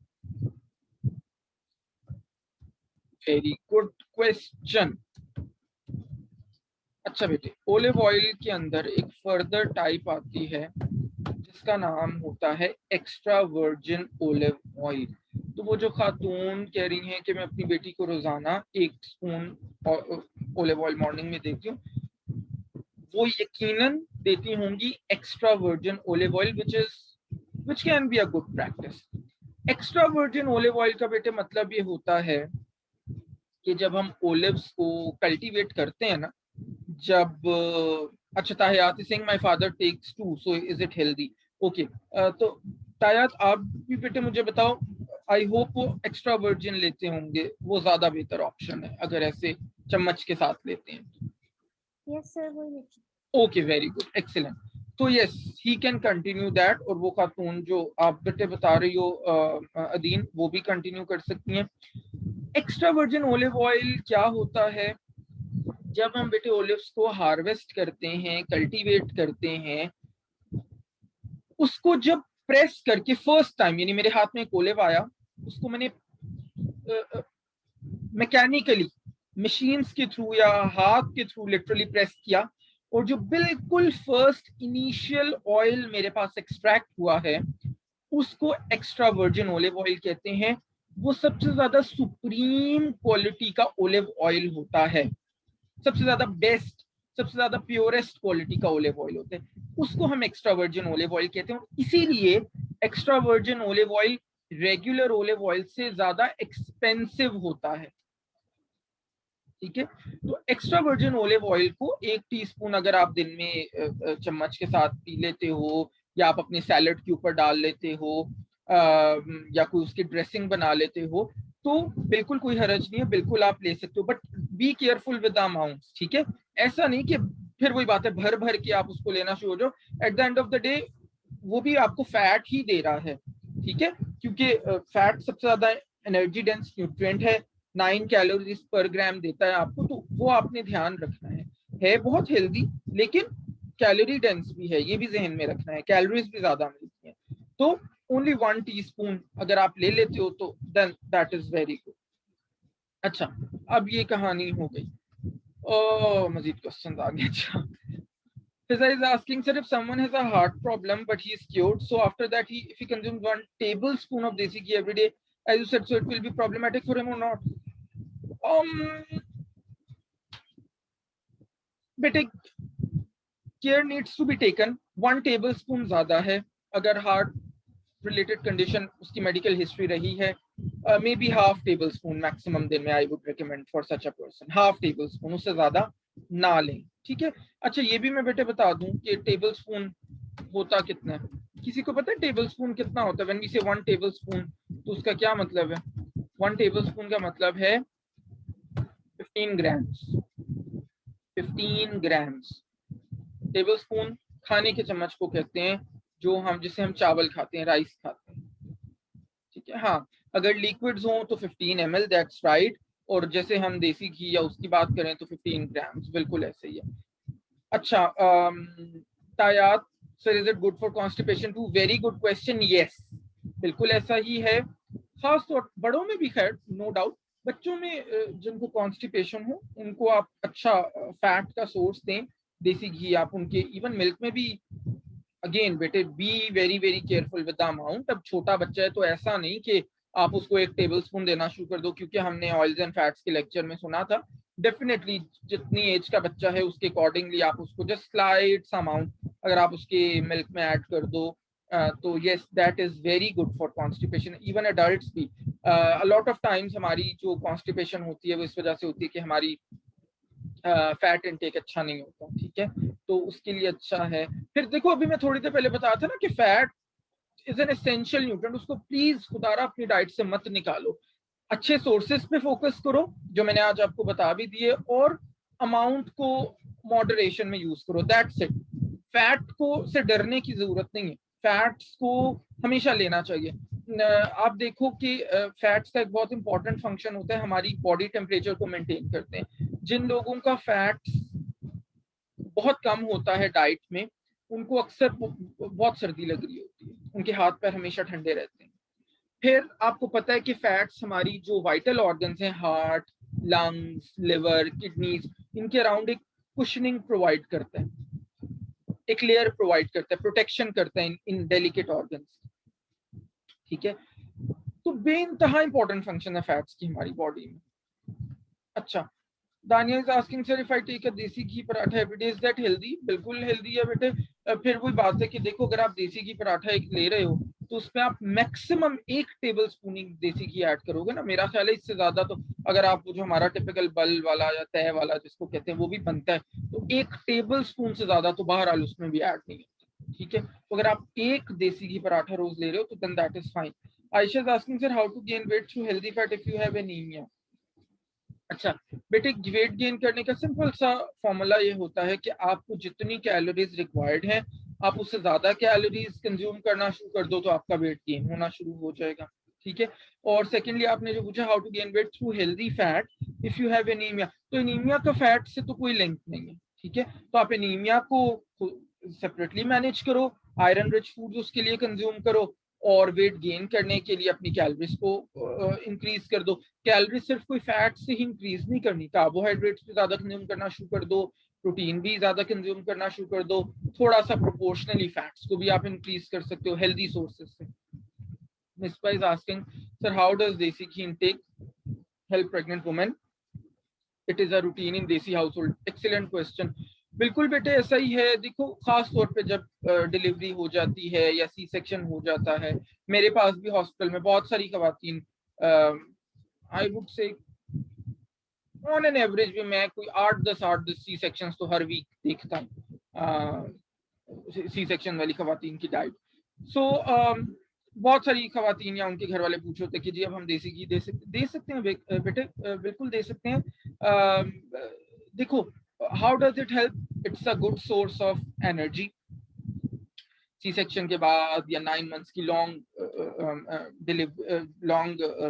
Very good question. अच्छा बेटे, ओलिव ऑयल के अंदर एक फर्दर टाइप आती है जिसका नाम होता है एक्स्ट्रा वर्जिन ओलिव ऑयल। तो वो जो खातून कह रही हैं कि मैं अपनी बेटी को रोजाना 1 स्पून ओलिव ऑयल मॉर्निंग में देती हूँ, वो यकीनन देती होंगी extra virgin olive oil, which can be a good practice. Extra virgin olive oil का बेटे मतलब ये होता है कि जब हम ओलिव्स को कल्टीवेट करते हैं ना, जब अच्छा, Tahiyat is saying my father takes 2 so is it healthy? Okay, तो ताहियात आप भी बेटे मुझे बताओ, आई होप वो एक्स्ट्रा वर्जिन लेते होंगे, वो ज्यादा बेहतर ऑप्शन है अगर ऐसे चम्मच के साथ लेते हैं। यस सर, वही। Okay, very good, excellent. तो yes, he can continue that, और वो खातून जो आप बेटे बता रही हो अदीन, वो भी कंटिन्यू कर सकती हैं। एक्स्ट्रा वर्जिन ओलिव ऑयल क्या होता है? जब हम बेटे ओलिव्स को हार्वेस्ट करते हैं, कल्टीवेट करते हैं, उसको जब प्रेस करके फर्स्ट टाइम, यानी मेरे हाथ में एक ओलिव आया, उसको मैंने मैकेनिकली मशीन्स के थ्रू या हाथ के थ्रू लिटरली प्रेस किया, और जो बिल्कुल फर्स्ट इनिशियल ऑयल मेरे पास एक्सट्रैक्ट हुआ है उसको एक्स्ट्रा वर्जिन ओलिव ऑयल कहते हैं। वो सबसे ज्यादा सुप्रीम क्वालिटी का ओलिव ऑयल होता है, सबसे ज्यादा बेस्ट, सबसे ज्यादा प्योरेस्ट क्वालिटी का ओलिव ऑयल होता है, उसको हम एक्स्ट्रा वर्जिन ओलिव ऑयल कहते हैं। इसीलिए extra virgin olive oil regular olive oil से ज्यादा एक्सपेंसिव होता है, ठीक है। तो एक्स्ट्रा वर्जिन ओलिव ऑयल को 1 टीस्पून अगर आप दिन में चम्मच के साथ पी लेते हो, या आप अपने सैलड के ऊपर डाल लेते हो, या कोई उसकी ड्रेसिंग बना लेते हो, तो बिल्कुल कोई हर्ज नहीं है, बिल्कुल आप ले सकते हो, but be careful with the amounts, ठीक है। ऐसा नहीं कि फिर वही बात है भर भर के आप उसको लेना शुरू हो जाओ, at the end of the day वो भी आपको फैट ही दे रहा है, ठीक है, क्योंकि फैट सबसे ज्यादा एनर्जी डेंस न्यूट्रिएंट है, 9 कैलोरीज पर ग्राम देता है आपको, तो वो आपने ध्यान रखना है बहुत हेल्दी, लेकिन कैलोरी डेंस भी है, ये भी जहन में रखना है, कैलोरीज भी ज्यादा मिलती हैं। तो ओनली 1 टीस्पून अगर आप ले लेते हो तो then that is very good. अच्छा, अब ये कहानी हो गई, मजीद क्वेश्चन आ गए। अच्छा, Fiza is asking, sir, if someone has a heart problem but he is cured, so after that if he consumes 1 tablespoon of desi ghee every day, as you said, so it will be problematic for him or not? बेटे, care needs to be taken. 1 tablespoon ज्यादा है, अगर heart related condition उसकी medical history रही है, maybe half tablespoon maximum दिन में I would recommend for such a person, half tablespoon, उससे ज्यादा ना लें, ठीक है। अच्छा, ये भी मैं बेटे बता दूं कि टेबल स्पून होता कितना है, किसी को पता है टेबल स्पून कितना होता है? व्हेन वी से 1 टेबल स्पून, तो उसका क्या मतलब है? 1 टेबल स्पून का मतलब है 15 ग्राम्स, 15 ग्राम्स। टेबल स्पून खाने के चम्मच को कहते हैं, जो हम जिसे हम चावल खाते हैं, राइस खाते हैं, ठीक है। हाँ, अगर लिक्विड्स हो तो 15 ml, दैट्स राइट, और जैसे हम देसी घी या उसकी बात करें तो 15 ग्राम्स, बिल्कुल ऐसे ही है। अच्छा, Tayat sir, is it good for constipation too? Very good question, yes, बिल्कुल ऐसा ही है, खास तौर बड़ों में भी, खैर नो डाउट, बच्चों में जिनको कॉन्स्टिपेशन हो उनको आप अच्छा फैट का सोर्स दें, देसी घी आप उनके, इवन मिल्क में भी। अगेन बेटे, be very very careful with the amount. अब छोटा बच्चा है तो ऐसा नहीं कि आप उसको 1 टेबल स्पून देना शुरू कर दो, क्योंकि हमने ऑयल्स एंड फैट्स के लेक्चर में सुना था, डेफिनेटली जितनी एज का बच्चा है उसके अकॉर्डिंगली आप उसको जस्ट स्लाइट सा अमाउंट अगर आप उसके मिल्क में ऐड कर दो, तो yes, that is very good for constipation. Even adults भी, लॉट ऑफ टाइम्स हमारी जो कॉन्स्टिपेशन होती है वो इस वजह से होती है कि हमारी फैट इनटेक अच्छा नहीं होता, ठीक है, तो उसके लिए अच्छा है। फिर देखो, अभी मैं थोड़ी देर पहले बताया था ना कि fat is an essential nutrient, उसको प्लीज खुदारा अपनी डाइट से मत निकालो। अच्छे सोर्सेस पे फोकस करो जो मैंने आज आपको बता भी दिए, और अमाउंट को मॉडरेशन में यूज करो, दैट्स इट। फैट को से डरने की जरूरत नहीं है, फैट्स को हमेशा लेना चाहिए। आप देखो कि फैट्स का एक बहुत इंपॉर्टेंट फंक्शन होता है, हमारी बॉडी टेम्परेचर को मेंटेन करते हैं। जिन लोगों का फैट्स बहुत कम होता है डाइट में, उनको अक्सर बहुत सर्दी लग रही होती है, उनके हाथ पैर हमेशा ठंडे रहते हैं। फिर आपको पता है कि फैट्स हमारी जो वाइटल ऑर्गन्स हैं, हार्ट, लंग्स, लिवर, किडनीज, इनके अराउंड एक कुशनिंग प्रोवाइड करता है, एक लेयर प्रोवाइड करता है, प्रोटेक्शन करता है इन डेलिकेट ऑर्गन्स। ठीक है, तो बेइंतहा इंपॉर्टेंट फंक्शन है फैट्स की हमारी बॉडी में। अच्छा, Dania is asking sir, if I take a desi ghee paratha every day, is that healthy? बिल्कुल हेल्दी है बेटे। फिर वही बात है कि देखो, अगर आप देसी घी पराठा एक ले रहे हो तो उसमें आप मैक्सिमम 1 टेबल स्पून देसी घी ऐड करोगे ना, मेरा ख्याल है इससे ज्यादा तो, अगर आप जो हमारा टिपिकल बल वाला या तय वाला जिसको कहते हैं वो भी बनता है, तो 1 टेबल स्पून से ज्यादा तो बहरहाल उसमें भी ऐड नहीं होता। ठीक है, तो अगर आप एक देसी घी पराठा रोज ले रहे हो तो then that is fine. Ayesha is asking sir, how to gain weight through healthy fat if you have anemia? अच्छा बेटे, वेट गेन करने का सिंपल सा फॉर्मूला ये होता है कि आपको जितनी कैलोरीज रिक्वायर्ड है, आप उससे ज्यादा कैलोरीज कंज्यूम करना शुरू कर दो तो आपका वेट गेन होना शुरू हो जाएगा। ठीक है, और सेकेंडली आपने जो पूछा how to gain weight through healthy fat if you have anemia, तो एनीमिया का फैट से तो कोई लिंक नहीं है। ठीक है, तो आप एनीमिया को सेपरेटली मैनेज करो, आयरन रिच फूड उसके लिए कंज्यूम करो, और वेट गेन करने के लिए अपनी कैलोरीज को इंक्रीज कर दो। कैलोरी सिर्फ कोई फैट से ही इंक्रीज नहीं करनी, कार्बोहाइड्रेट्स भी ज्यादा कंज्यूम करना शुरू कर दो, प्रोटीन भी ज्यादा कंज्यूम करना शुरू कर दो, थोड़ा सा प्रोपोर्शनली फैट्स को भी आप इंक्रीज कर सकते हो हेल्दी सोर्सेज से। Mispa is asking sir, how does desi ghee intake help pregnant women? It is a routine in desi house hold. Excellent question. बिल्कुल बेटे ऐसा ही है। देखो, खास तौर पे जब डिलीवरी हो जाती है या सी सेक्शन हो जाता है, मेरे पास भी हॉस्पिटल में बहुत सारी खवातीन, I would say on an average भी मैं कोई 8-10 सी सेक्शंस तो हर वीक देखता हूँ, सी सेक्शन वाली खवातीन की डाइट। सो बहुत सारी खवातीन या उनके घर वाले पूछे होते कि जी अब हम देसी घी दे सकते हैं बेटे? बिल्कुल दे सकते हैं। देखो, how does it help? It's a good source of energy. C section के बाद या 9 मंथ्स की लॉन्ग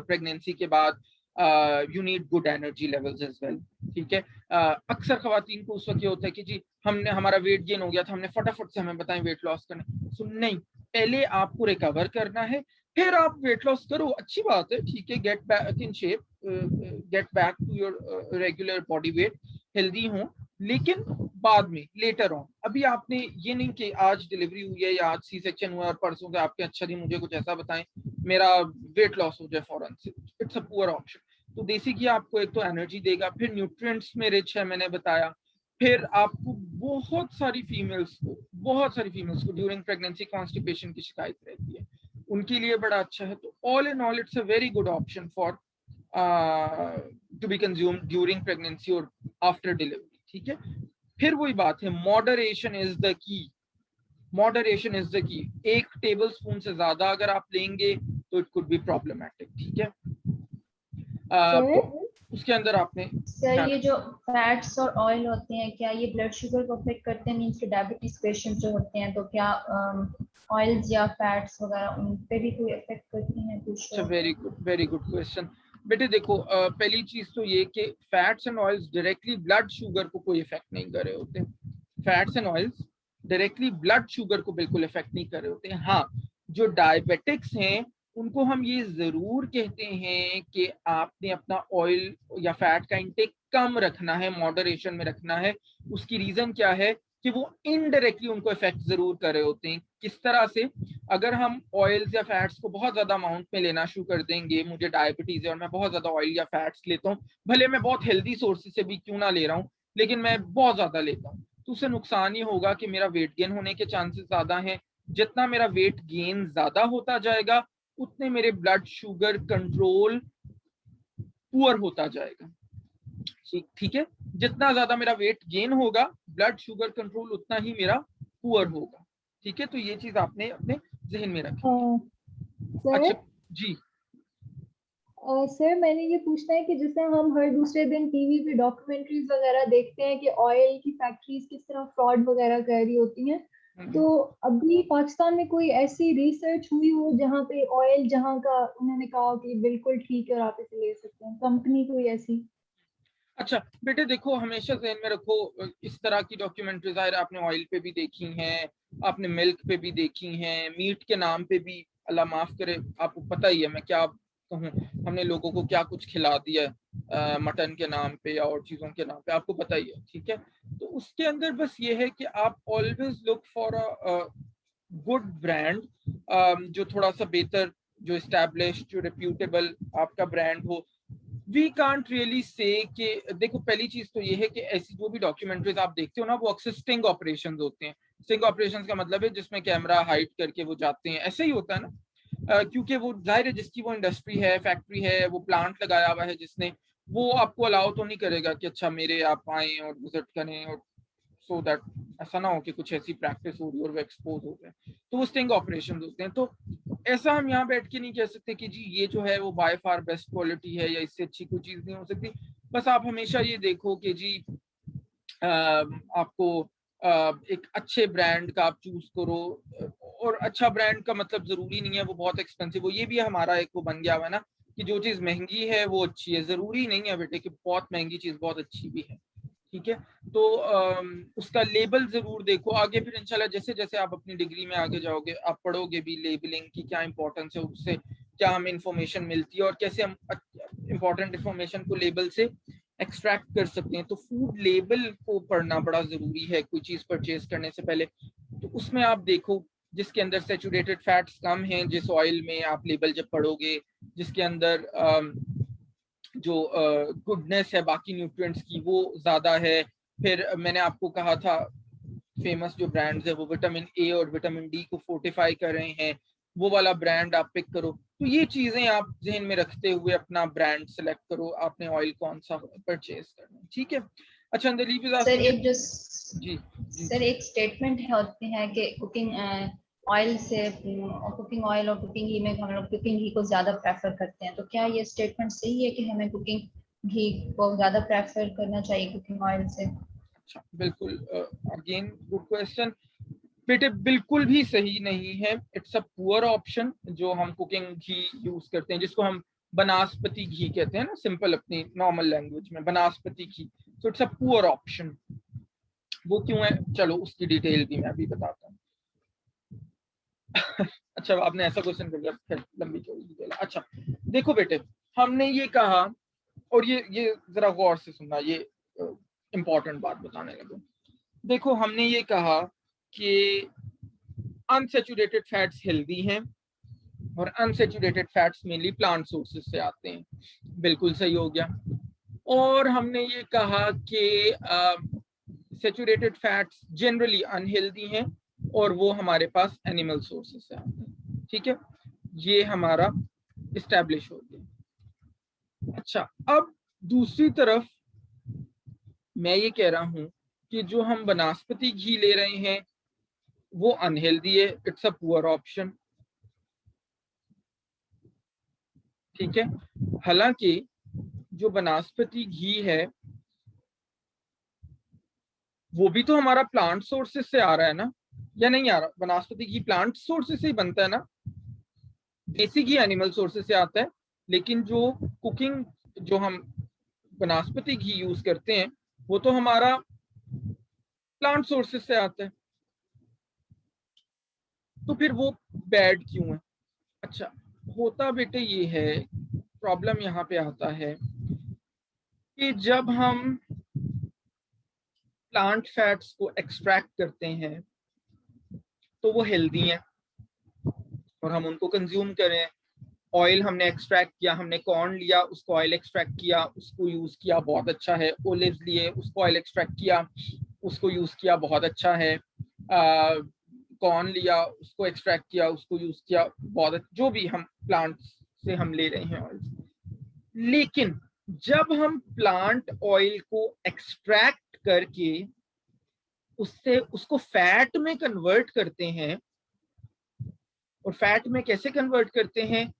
प्रेगनेंसी के बाद you need good energy levels as well. ठीक है, अक्सर खवातीन को उस वक्त ये होता है कि जी हमारा वेट गेन हो गया था, हमने फटाफट से हमें बताएं वेट लॉस करना। सो नहीं, पहले आपको रिकवर करना है, फिर आप वेट लॉस करो, अच्छी बात है। ठीक है, get back in shape, get back to your regular body weight, healthy हो, लेकिन बाद में लेटर ऑन। अभी आपने ये नहीं कि आज डिलीवरी हुई है या आज सी सेक्शन हुआ और परसों से आपके अच्छा जी मुझे कुछ ऐसा बताएं मेरा वेट लॉस हो जाए फौरन से, इट्स अ पुअर ऑप्शन। तो देसी घी आपको एक तो एनर्जी देगा, फिर न्यूट्रिएंट्स में रिच है, मैंने बताया। फिर आपको बहुत सारी फीमेल्स को ड्यूरिंग प्रेगनेंसी कॉन्स्टिपेशन की शिकायत रहती है, उनके लिए बड़ा अच्छा है। तो all in all it's a very good option for to be consumed during pregnancy और आफ्टर डिलीवरी। ठीक है, फिर वही बात है, moderation is the key. Moderation is the key. 1 table spoon से ज्यादा अगर आप लेंगे तो इट कुड बी प्रॉब्लमैटिक। ठीक है, तो उसके अंदर आपने सर ये जो फैट्स और ऑयल होते हैं, क्या ये ब्लड शुगर को अफेक्ट करते हैं? मींस डायबिटीज पेशेंट जो होते हैं, तो क्या ऑयल्स या फैट्स वगैरह उन पे भी कोई इफेक्ट करती हैं कुछ? अच्छा, वेरी गुड क्वेश्चन। बेटे देखो, पहली चीज तो ये कि fats and oils directly blood sugar को कोई इफेक्ट नहीं कर रहे होते। Fats and oils directly blood sugar को बिल्कुल इफेक्ट नहीं कर रहे होते। हाँ, जो डायबिटिक्स हैं उनको हम ये जरूर कहते हैं कि आपने अपना ऑयल या फैट का इंटेक कम रखना है, मॉडरेशन में रखना है। उसकी रीजन क्या है कि वो इनडायरेक्टली उनको इफेक्ट जरूर कर रहे होते हैं। किस तरह से? अगर हम ऑयल्स या फैट्स को बहुत ज्यादा अमाउंट में लेना शुरू कर देंगे, मुझे डायबिटीज है और मैं बहुत ज्यादा ऑयल या फैट्स लेता हूँ, भले मैं बहुत हेल्दी सोर्सेज से भी क्यों ना ले रहा हूँ, लेकिन मैं बहुत ज्यादा लेता हूँ, तो उससे नुकसान ये होगा कि मेरा वेट गेन होने के चांसेस ज्यादा हैं। जितना मेरा वेट गेन ज्यादा होता जाएगा उतने मेरे ब्लड शुगर कंट्रोल पुअर होता जाएगा। ठीक है, जितना ज्यादा मेरा वेट गेन होगा ब्लड शुगर कंट्रोल उतना ही मेरा पुअर होगा। ठीक है, तो ये चीज आपने अपने जहन में रखें। सर अच्छा जी। सर मैंने ये पूछना है कि जैसे हम हर दूसरे दिन टीवी पे डॉक्यूमेंट्रीज वगैरह देखते हैं कि ऑयल की फैक्ट्रीज किस तरह फ्रॉड वगैरह कर रही होती हैं, तो अभी पाकिस्तान में कोई ऐसी रिसर्च हुई हो जहाँ पे ऑयल जहाँ का उन्होंने कहा हो कि बिल्कुल ठीक है और आप इसे ले सकते हैं, कंपनी कोई ऐसी? अच्छा बेटे देखो, हमेशा ध्यान में रखो, इस तरह की डॉक्यूमेंट्रीज आपने ऑयल पे भी देखी हैं, आपने मिल्क पे भी देखी हैं, मीट के नाम पे भी, अल्लाह माफ करे, आपको पता ही है मैं क्या कहूँ, हमने लोगों को क्या कुछ खिला दिया है मटन के नाम पे और चीजों के नाम पे, आपको पता ही है, ठीक है। तो उसके अंदर बस ये है कि आप always look for a good brand, जो थोड़ा सा बेहतर, जो एस्टैब्लिश्ड, जो रेप्यूटेबल आपका ब्रांड हो। वी कांट रियली से कि देखो, पहली चीज तो ये है कि ऐसी जो भी डॉक्यूमेंट्रीज आप देखते हो ना, वो अक्सर स्टिंग ऑपरेशंस होते हैं। स्टिंग ऑपरेशंस का मतलब है जिसमें कैमरा हाइड करके वो जाते हैं, ऐसे ही होता है ना। क्योंकि वो जाहिर है जिसकी वो इंडस्ट्री है, फैक्ट्री है, वो प्लांट लगाया हुआ है जिसने, वो आपको अलाउ तो नहीं करेगा कि अच्छा मेरे आप आए और विजिट करें, और सो दैट ऐसा ना हो कि कुछ ऐसी प्रैक्टिस हो रही और वो एक्सपोज हो गए, तो वो स्टिंग ऑपरेशन होते हैं। तो ऐसा हम यहाँ बैठ के नहीं कह सकते कि जी ये जो है वो बाय फार बेस्ट क्वालिटी है या इससे अच्छी कोई चीज नहीं हो सकती। बस आप हमेशा ये देखो कि जी आपको एक अच्छे ब्रांड का आप चूज करो, और अच्छा ब्रांड का मतलब जरूरी नहीं है वो बहुत एक्सपेंसिव हो। ये भी हमारा एक वो बन गया हुआ है ना कि जो चीज महंगी है वो अच्छी है, जरूरी नहीं है बेटे कि बहुत महंगी चीज बहुत अच्छी भी है, ठीक है। तो उसका लेबल जरूर देखो आगे, फिर इंशाल्लाह जैसे जैसे आप अपनी डिग्री में आगे जाओगे आप पढ़ोगे भी लेबलिंग की क्या इंपॉर्टेंस है, उससे क्या हमें इंफॉर्मेशन मिलती है और कैसे हम इंपॉर्टेंट इंफॉर्मेशन को लेबल से एक्सट्रैक्ट कर सकते हैं। तो फूड लेबल को पढ़ना बड़ा जरूरी है कोई चीज परचेज करने से पहले। तो उसमें आप देखो जिसके अंदर सैचुरेटेड फैट्स कम हैं, जिस ऑयल में आप लेबल जब पढ़ोगे, जिसके अंदर जो गुडनेस है बाकी न्यूट्रिएंट्स की वो ज्यादा है। फिर मैंने आपको कहा था फेमस जो ब्रांड्स है वो विटामिन ए और विटामिन डी को फोर्टिफाई कर रहे हैं, वो वाला ब्रांड आप पिक करो। तो ये चीजें आप जहन में रखते हुए अपना ब्रांड सेलेक्ट करो, आपने ऑयल कौन सा परचेज करना है, ठीक है। अच्छा अंदलीप इज सर आस्किंग एक जो जी जी सर एक स्टेटमेंट होती है कि कुकिंग ऑयल से कुकिंग ऑयल और कुकिंग घी में हम लोग कुकिंग घी को ज्यादा प्रेफर करते हैं, तो क्या ये स्टेटमेंट सही है कि हमें कुकिंग घी को ज्यादा प्रेफर करना चाहिए कुकिंग ऑयल से? अच्छा बिल्कुल, अगेन गुड क्वेश्चन बेटे, बिल्कुल भी सही नहीं है। इट्स अ पुअर ऑप्शन जो हम कुकिंग घी यूज करते हैं, जिसको हम बनास्पति घी कहते हैं ना, सिंपल अपनी नॉर्मल लैंग्वेज में बनास्पति घी। So it's a poor option. वो क्यों है, चलो उसकी डिटेल भी मैं अभी बताता हूँ। अच्छा आपने ऐसा क्वेश्चन कर लिया, फिर लंबी चौड़ी डिटेल। अच्छा देखो बेटे, हमने ये कहा, और ये जरा गौर से सुनना, ये इंपॉर्टेंट बात बताने लगे। देखो हमने ये कहा कि अनसैचुरेटेड फैट्स हेल्दी हैं और unsaturated fats mainly plant sources से आते हैं, बिल्कुल सही हो गया। और हमने ये कहा कि सैचुरेटेड फैट्स जनरली अनहेल्दी हैं और वो हमारे पास एनिमल सोर्सेज से आते हैं, ठीक है। ये हमारा इस्टेब्लिश हो गया। अच्छा अब दूसरी तरफ मैं ये कह रहा हूं कि जो हम बनास्पति घी ले रहे हैं वो अनहेल्दी है, इट्स अ पुअर ऑप्शन, ठीक है। हालांकि जो बनास्पति घी है वो भी तो हमारा प्लांट सोर्सेज से आ रहा है ना, या नहीं आ रहा? बनास्पति घी प्लांट सोर्सेज से ही बनता है ना, देसी घी एनिमल सोर्सेज से आता है, लेकिन जो कुकिंग जो हम बनास्पति घी यूज करते हैं वो तो हमारा प्लांट सोर्सेज से आता है, तो फिर वो बैड क्यों है? अच्छा होता बेटे ये है, प्रॉब्लम यहाँ पे आता है कि जब हम प्लांट फैट्स को एक्सट्रैक्ट करते हैं तो वो हेल्दी हैं और हम उनको कंज्यूम करें। ऑयल हमने एक्सट्रैक्ट किया, हमने कॉर्न लिया उसको ऑयल एक्सट्रैक्ट किया, उसको यूज किया, बहुत अच्छा है। ओलिव्स लिए उसको ऑयल एक्सट्रैक्ट किया, उसको यूज किया, बहुत अच्छा है। कॉर्न लिया उसको एक्सट्रैक्ट किया, उसको यूज किया, बहुत अच्छा। जो भी हम प्लांट से हम ले रहे हैं ऑयल, लेकिन जब हम प्लांट ऑयल को एक्सट्रैक्ट करके उससे उसको फैट में कन्वर्ट करते हैं फैट में कैसे कन्वर्ट करते हैं?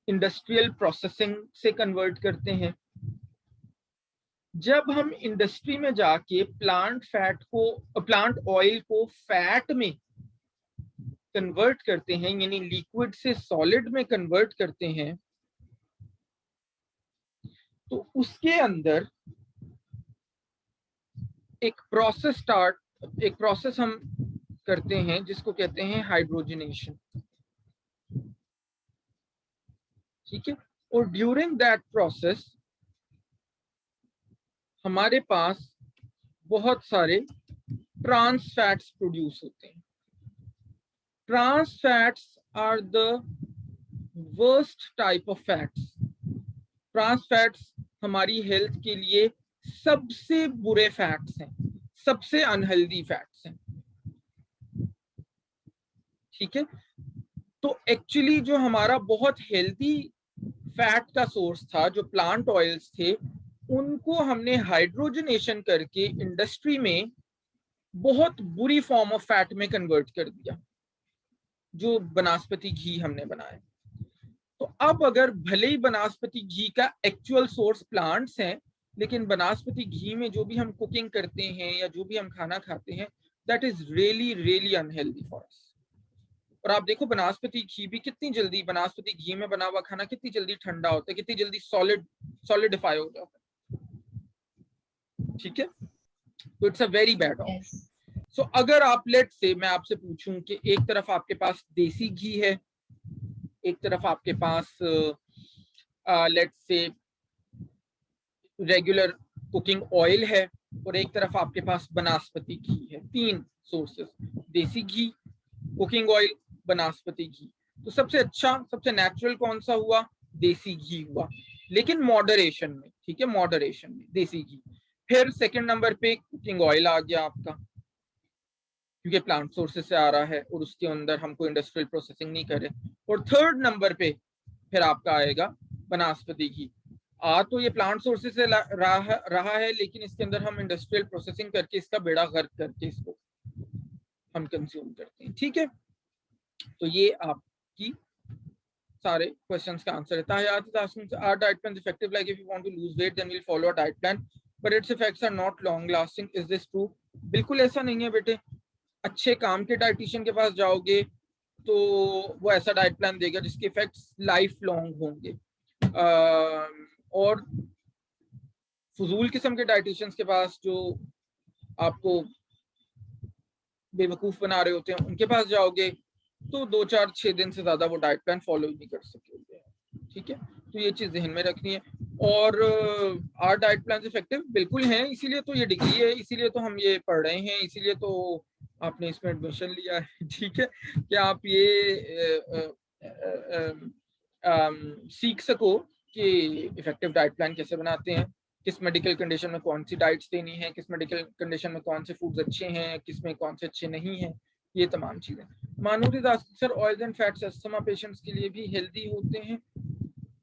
इंडस्ट्रियल प्रोसेसिंग से कन्वर्ट करते हैं। जब हम इंडस्ट्री में जाके प्लांट ऑयल को फैट में कन्वर्ट करते हैं, यानी लिक्विड से सॉलिड में कन्वर्ट करते हैं, तो उसके अंदर एक प्रोसेस हम करते हैं जिसको कहते हैं हाइड्रोजनेशन। ठीक है, और ड्यूरिंग दैट प्रोसेस हमारे पास बहुत सारे ट्रांस फैट्स प्रोड्यूस होते हैं। Trans fats are the worst type of fats. Trans fats हमारी हेल्थ के लिए सबसे बुरे फैट्स हैं, सबसे अनहेल्दी फैट्स हैं। ठीक है, तो एक्चुअली जो हमारा बहुत हेल्दी फैट का सोर्स था, जो प्लांट ऑयल्स थे, उनको हमने हाइड्रोजनेशन करके इंडस्ट्री में बहुत बुरी फॉर्म ऑफ फैट में कन्वर्ट कर दिया, जो वनस्पति घी हमने बनाया। तो अब अगर भले ही वनस्पति घी का एक्चुअल सोर्स प्लांट्स हैं, लेकिन वनस्पति घी में जो भी हम कुकिंग करते हैं या जो भी हम खाना खाते हैं, that is really really unhealthy for us. और आप देखो वनस्पति घी भी कितनी जल्दी, वनस्पति घी में बना हुआ खाना कितनी जल्दी ठंडा होता है, कितनी जल्दी सॉलिडिफाई हो जाता है। ठीक है, तो it's a very bad option. So अगर आप लेट्स से मैं आपसे पूछूं कि एक तरफ आपके पास देसी घी है, एक तरफ आपके पास let's say regular cooking oil है, और एक तरफ आपके पास वनस्पति घी है, तीन सोर्सेस, देसी घी, कुकिंग ऑयल, वनस्पति घी। तो सबसे अच्छा, सबसे नेचुरल कौन सा हुआ? देसी घी हुआ, लेकिन मॉडरेशन में। ठीक है, मॉडरेशन में देसी घी। फिर सेकंड नंबर पे कुकिंग ऑयल आ गया आपका, क्योंकि प्लांट सोर्सेस से आ रहा है और उसके अंदर हमको इंडस्ट्रियल प्रोसेसिंग नहीं करे। और थर्ड नंबर पे फिर आपका आएगा वनस्पति घी। तो ये प्लांट सोर्सेस से रहा है, लेकिन इसके अंदर हम इंडस्ट्रियल प्रोसेसिंग करके इसका बेड़ा गर्क करके इसको हम कंज्यूम करते हैं। ठीक है, तो ये आपकी सारे क्वेश्चंस का आंसर है। Are diet plans effective? Like if you want to lose weight, then we'll follow a diet plan, but its effects are not long lasting. Is this true? बिल्कुल ऐसा नहीं है बेटे। अच्छे काम के डाइटिशियन के पास जाओगे तो वो ऐसा डाइट प्लान देगा जिसके इफेक्ट्स लाइफ लॉन्ग होंगे, और फजूल किस्म के डाइटिशियंस के पास जो आपको बेवकूफ बना रहे होते हैं, उनके पास जाओगे तो 2-4-6 दिन से ज्यादा वो डाइट प्लान फॉलो ही नहीं कर सकोगे। ठीक है, तो ये चीज ध्यान में रखनी है। और आर डाइट प्लान इफेक्टिव? बिल्कुल हैं, इसीलिए तो ये डिग्री है, इसीलिए तो हम ये पढ़ रहे हैं, इसीलिए तो आपने इसमें एडमिशन लिया है। ठीक है, कि आप ये सीख सको कि इफेक्टिव डाइट प्लान कैसे बनाते हैं, किस मेडिकल कंडीशन में कौन सी डाइट्स देनी है, किस मेडिकल कंडीशन में कौन से फूड्स अच्छे हैं, किस में कौन से अच्छे नहीं हैं, ये तमाम चीजें। Manoor is asking sir, oils and fats asthma patients के लिए भी हेल्दी होते हैं?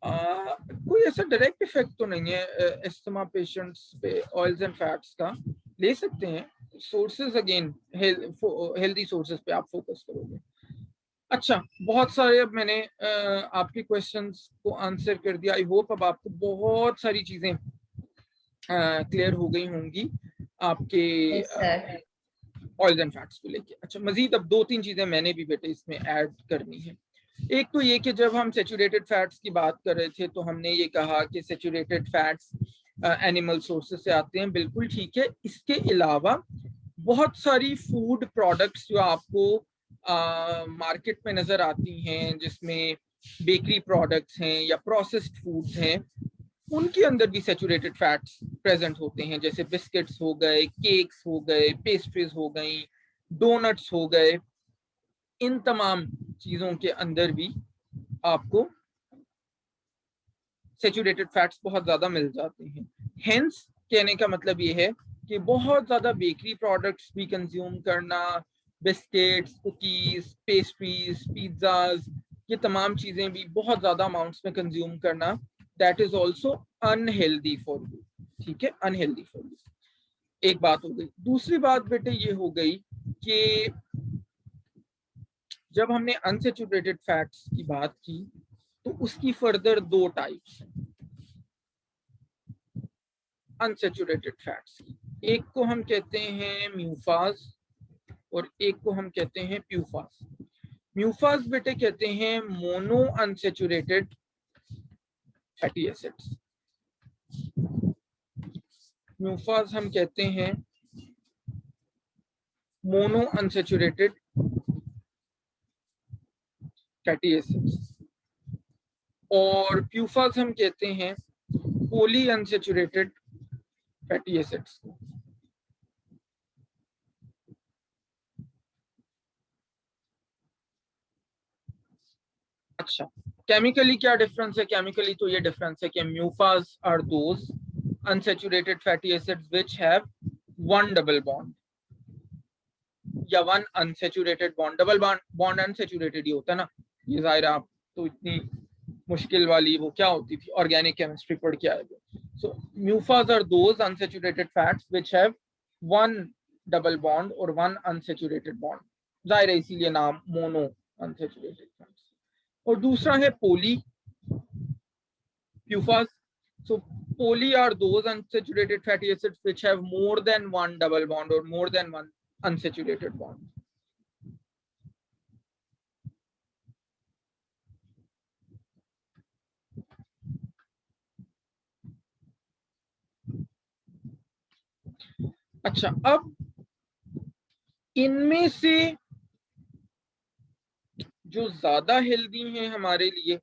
कोई ऐसा डायरेक्ट इफेक्ट तो नहीं है अस्थमा पेशेंट्स पे ऑयल्स एंड फैट्स का, ले सकते हैं। सोर्सेज अगेन हेल्दी सोर्सेज पे आप फोकस करोगे। अच्छा, बहुत सारे अब मैंने आपके क्वेश्चंस को आंसर कर दिया। आई होप अब आपको बहुत सारी चीजें क्लियर हो गई होंगी आपके ऑयल्स एंड फैट्स को लेके। अच्छा, मजीद अब 2-3 चीजें मैंने भी बेटे इसमें ऐड करनी है। एक तो ये कि जब हम सेचुरेटेड फैट्स की बात कर रहे थे तो हमने ये कहा कि सेचुरेटेड फैट्स एनिमल सोर्सेस से आते हैं, बिल्कुल ठीक है। इसके अलावा बहुत सारी फूड प्रोडक्ट्स जो आपको मार्केट में नजर आती हैं, जिसमें बेकरी प्रोडक्ट्स हैं या प्रोसेस्ड फूड्स हैं, उनके अंदर भी सेचुरेटेड फैट्स प्रेजेंट होते हैं, जैसे बिस्किट्स हो गए, केक्स हो गए, पेस्ट्रीज हो गई, डोनट्स हो गए। इन तमाम चीजों के अंदर भी आपको सेचुरेटेड फैट्स बहुत ज्यादा मिल जाते हैं। हेंस कहने का मतलब ये है कि बहुत ज्यादा बेकरी प्रोडक्ट्स भी कंज्यूम करना, बिस्किट्स, कुकीज, पेस्ट्रीज, पिज्जाज, ये तमाम चीजें भी बहुत ज्यादा अमाउंट्स में कंज्यूम करना, that is also unhealthy for you. ठीक है, अनहेल्दी फॉर यू। एक बात हो गई। दूसरी बात बेटे ये हो गई कि जब हमने अनसैचुरेटेड फैट्स की बात की तो उसकी फर्दर दो टाइप्स हैं अनसैचुरेटेड फैट्स की। एक को हम कहते हैं म्यूफाज और एक को हम कहते हैं प्यूफाज। म्यूफाज बेटे कहते हैं मोनो अनसैचुरेटेड फैटी एसिड्स। म्यूफाज हम कहते हैं मोनो अनसैचुरेटेड फैटी एसिड्स और प्यूफाज हम कहते हैं पॉली अनसैचुरेटेड फैटी एसिड्स। अच्छा, केमिकली क्या डिफरेंस है? केमिकली तो ये डिफरेंस है कि MUFAs are those unsaturated fatty acids which have one double bond या one unsaturated bond. Double bond unsaturated ही होता है ना, ये जाहिर आप तो इतनी मुश्किल वाली वो क्या होती थी ऑर्गेनिक केमिस्ट्री पढ़ के आए थे। So MUFAs are those unsaturated fats which have one double bond और वन अनसैचुरेटेड बॉन्ड, जाहिर है इसीलिए नाम मोनो अनसैचुरेटेड फैट्स। और दूसरा है poly PUFAs. So poly are those unsaturated fatty acids which have more than one double bond और more than one unsaturated bond. अच्छा, अब इनमें से जो ज्यादा हेल्दी हैं हमारे लिए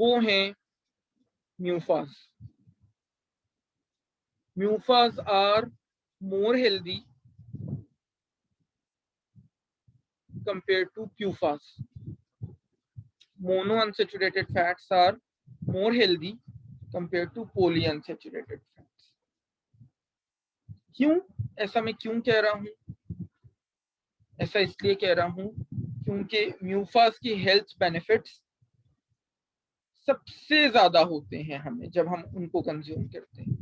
वो हैं MUFAs. MUFAs are more healthy compared to PUFAs. Mono unsaturated fats are more healthy compared to polyunsaturated fats. क्यों ऐसा मैं क्यों कह रहा हूं? ऐसा इसलिए कह रहा हूं क्योंकि म्यूफास की हेल्थ बेनिफिट्स सबसे ज्यादा होते हैं हमें जब हम उनको कंज्यूम करते हैं।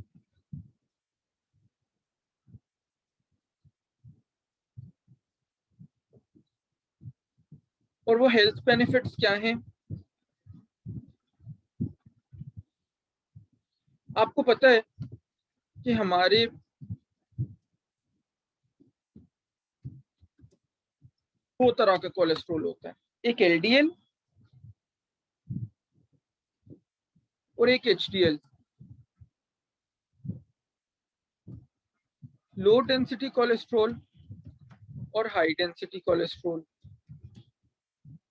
और वो हेल्थ बेनिफिट्स क्या हैं? आपको पता है कि हमारे दो तरह का कोलेस्ट्रॉल होता है, एक एलडीएल और एक एचडीएल। लो डेंसिटी कोलेस्ट्रॉल और high density cholesterol.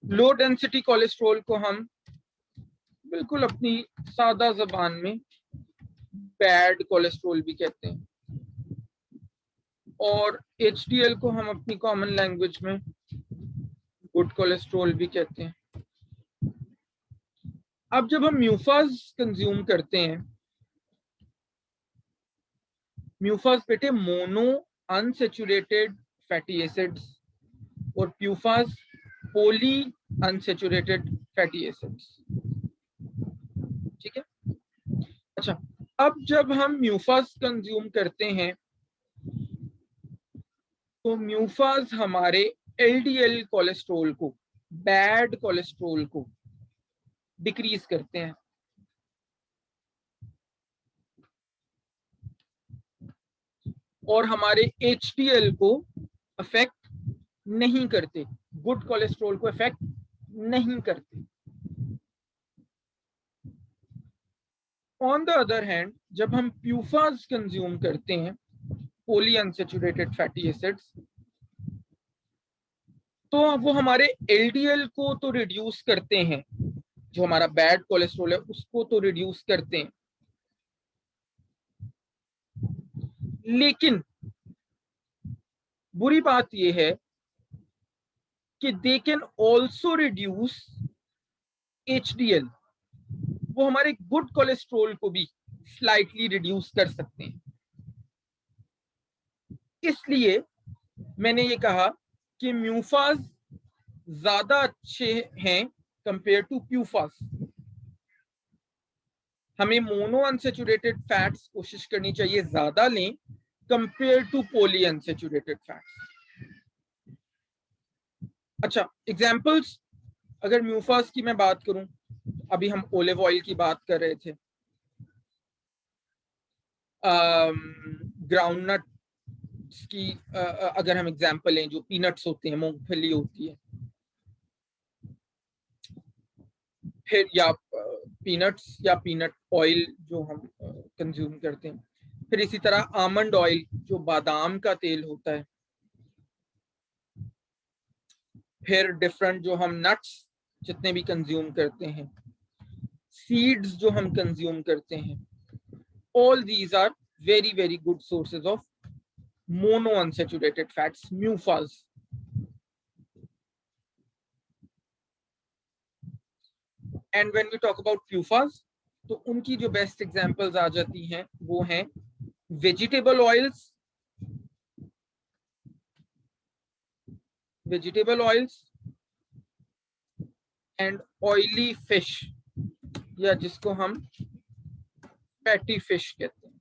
Low density cholesterol को हम बिल्कुल अपनी सादा जबान में बैड कोलेस्ट्रॉल भी कहते हैं और एचडीएल को हम अपनी कॉमन लैंग्वेज में गुड कोलेस्ट्रॉल भी कहते हैं। अब जब हम म्यूफाज कंज्यूम करते हैं, म्यूफाज बेटे मोनो अनसैचुरेटेड फैटी एसिड्स और प्यूफाज पॉली अनसैचुरेटेड फैटी एसिड्स। ठीक है। अच्छा, अब जब हम म्यूफाज कंज्यूम करते हैं तो म्यूफाज हमारे एलडीएल कोलेस्ट्रॉल को, बैड कोलेस्ट्रॉल को डिक्रीज करते हैं और हमारे एचडीएल को अफेक्ट नहीं करते, गुड कोलेस्ट्रॉल को अफेक्ट नहीं करते। ऑन द अदर हैंड जब हम प्यूफाज कंज्यूम करते हैं, पॉली अनसैचुरेटेड फैटी एसिड्स, तो वो हमारे एलडीएल को तो रिड्यूस करते हैं, जो हमारा बैड कोलेस्ट्रॉल है उसको तो रिड्यूस करते हैं, लेकिन बुरी बात यह है कि they can also reduce HDL. वो हमारे गुड कोलेस्ट्रॉल को भी स्लाइटली रिड्यूस कर सकते हैं। इसलिए मैंने ये कहा कि म्यूफाज ज्यादा अच्छे हैं कंपेयर टू प्यूफाज। हमें मोनो अनसैचुरेटेड फैट्स कोशिश करनी चाहिए ज्यादा लें compare to poly unsaturated fats. अच्छा, एग्जाम्पल्स अगर म्यूफास की मैं बात करूं, अभी हम ओलिव ऑयल की बात कर रहे थे, ग्राउंडनट की अगर हम एग्जाम्पल लें, जो पीनट्स होते हैं, मूंगफली होती है, फिर या पीनट्स या पीनट ऑयल जो हम कंज्यूम करते हैं, फिर इसी तरह आमंड ऑयल जो बादाम का तेल होता है, फिर डिफरेंट जो हम नट्स जितने भी कंज्यूम करते हैं, सीड्स जो हम कंज्यूम करते हैं, all these are very very good sources of monounsaturated fats, MUFAs. And when we talk about PUFAs, तो उनकी जो बेस्ट एग्जांपल्स आ जाती हैं वो हैं vegetable oils, and oily fish, या जिसको हम फैटी फिश कहते हैं।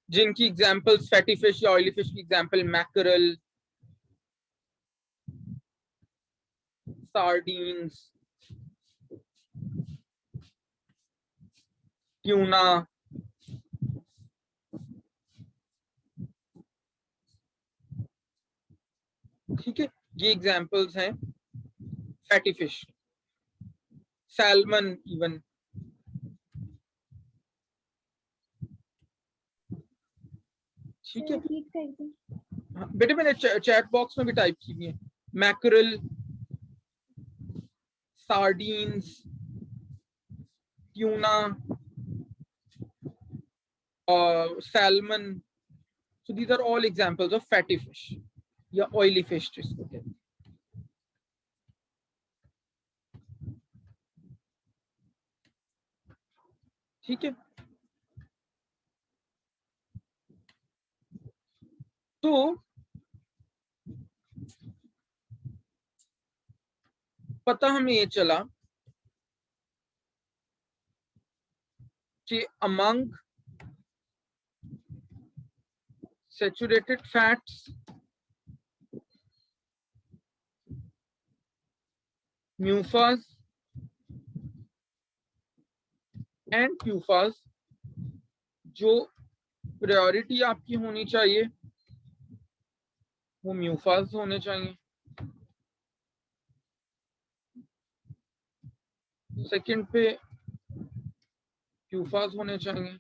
जिनकी एग्जांपल्स फैटी फिश या ऑयली फिश की एग्जांपल मैकरल, सार्डीन्स, ट्यूना, ठीक है, ये एग्जांपल्स हैं फैटी फिश, सैल्मन इवन, ठीक है। बेटे मैंने चैट बॉक्स में भी टाइप की है, mackerel, sardines, tuna, salmon, so these are all examples of fatty fish या oily fish जिसको कहते हैं, ठीक है। तो पता हमें ये चला कि among saturated fats, MUFAs and PUFAs जो प्रायोरिटी आपकी होनी चाहिए वो MUFAs होने चाहिए, सेकंड पे PUFAs होने चाहिए,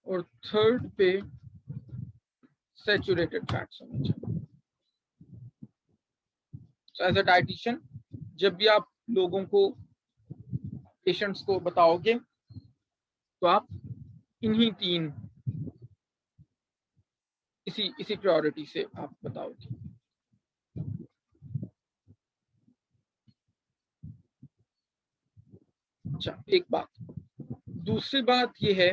और थर्ड पे सैचुरेटेड फैट्स होने चाहिए। So एज अ डाइटिशियन जब भी आप लोगों को, पेशेंट्स को बताओगे तो आप इन्हीं तीन इसी प्रायोरिटी से आप बताओगे। अच्छा, एक बात, दूसरी बात ये है,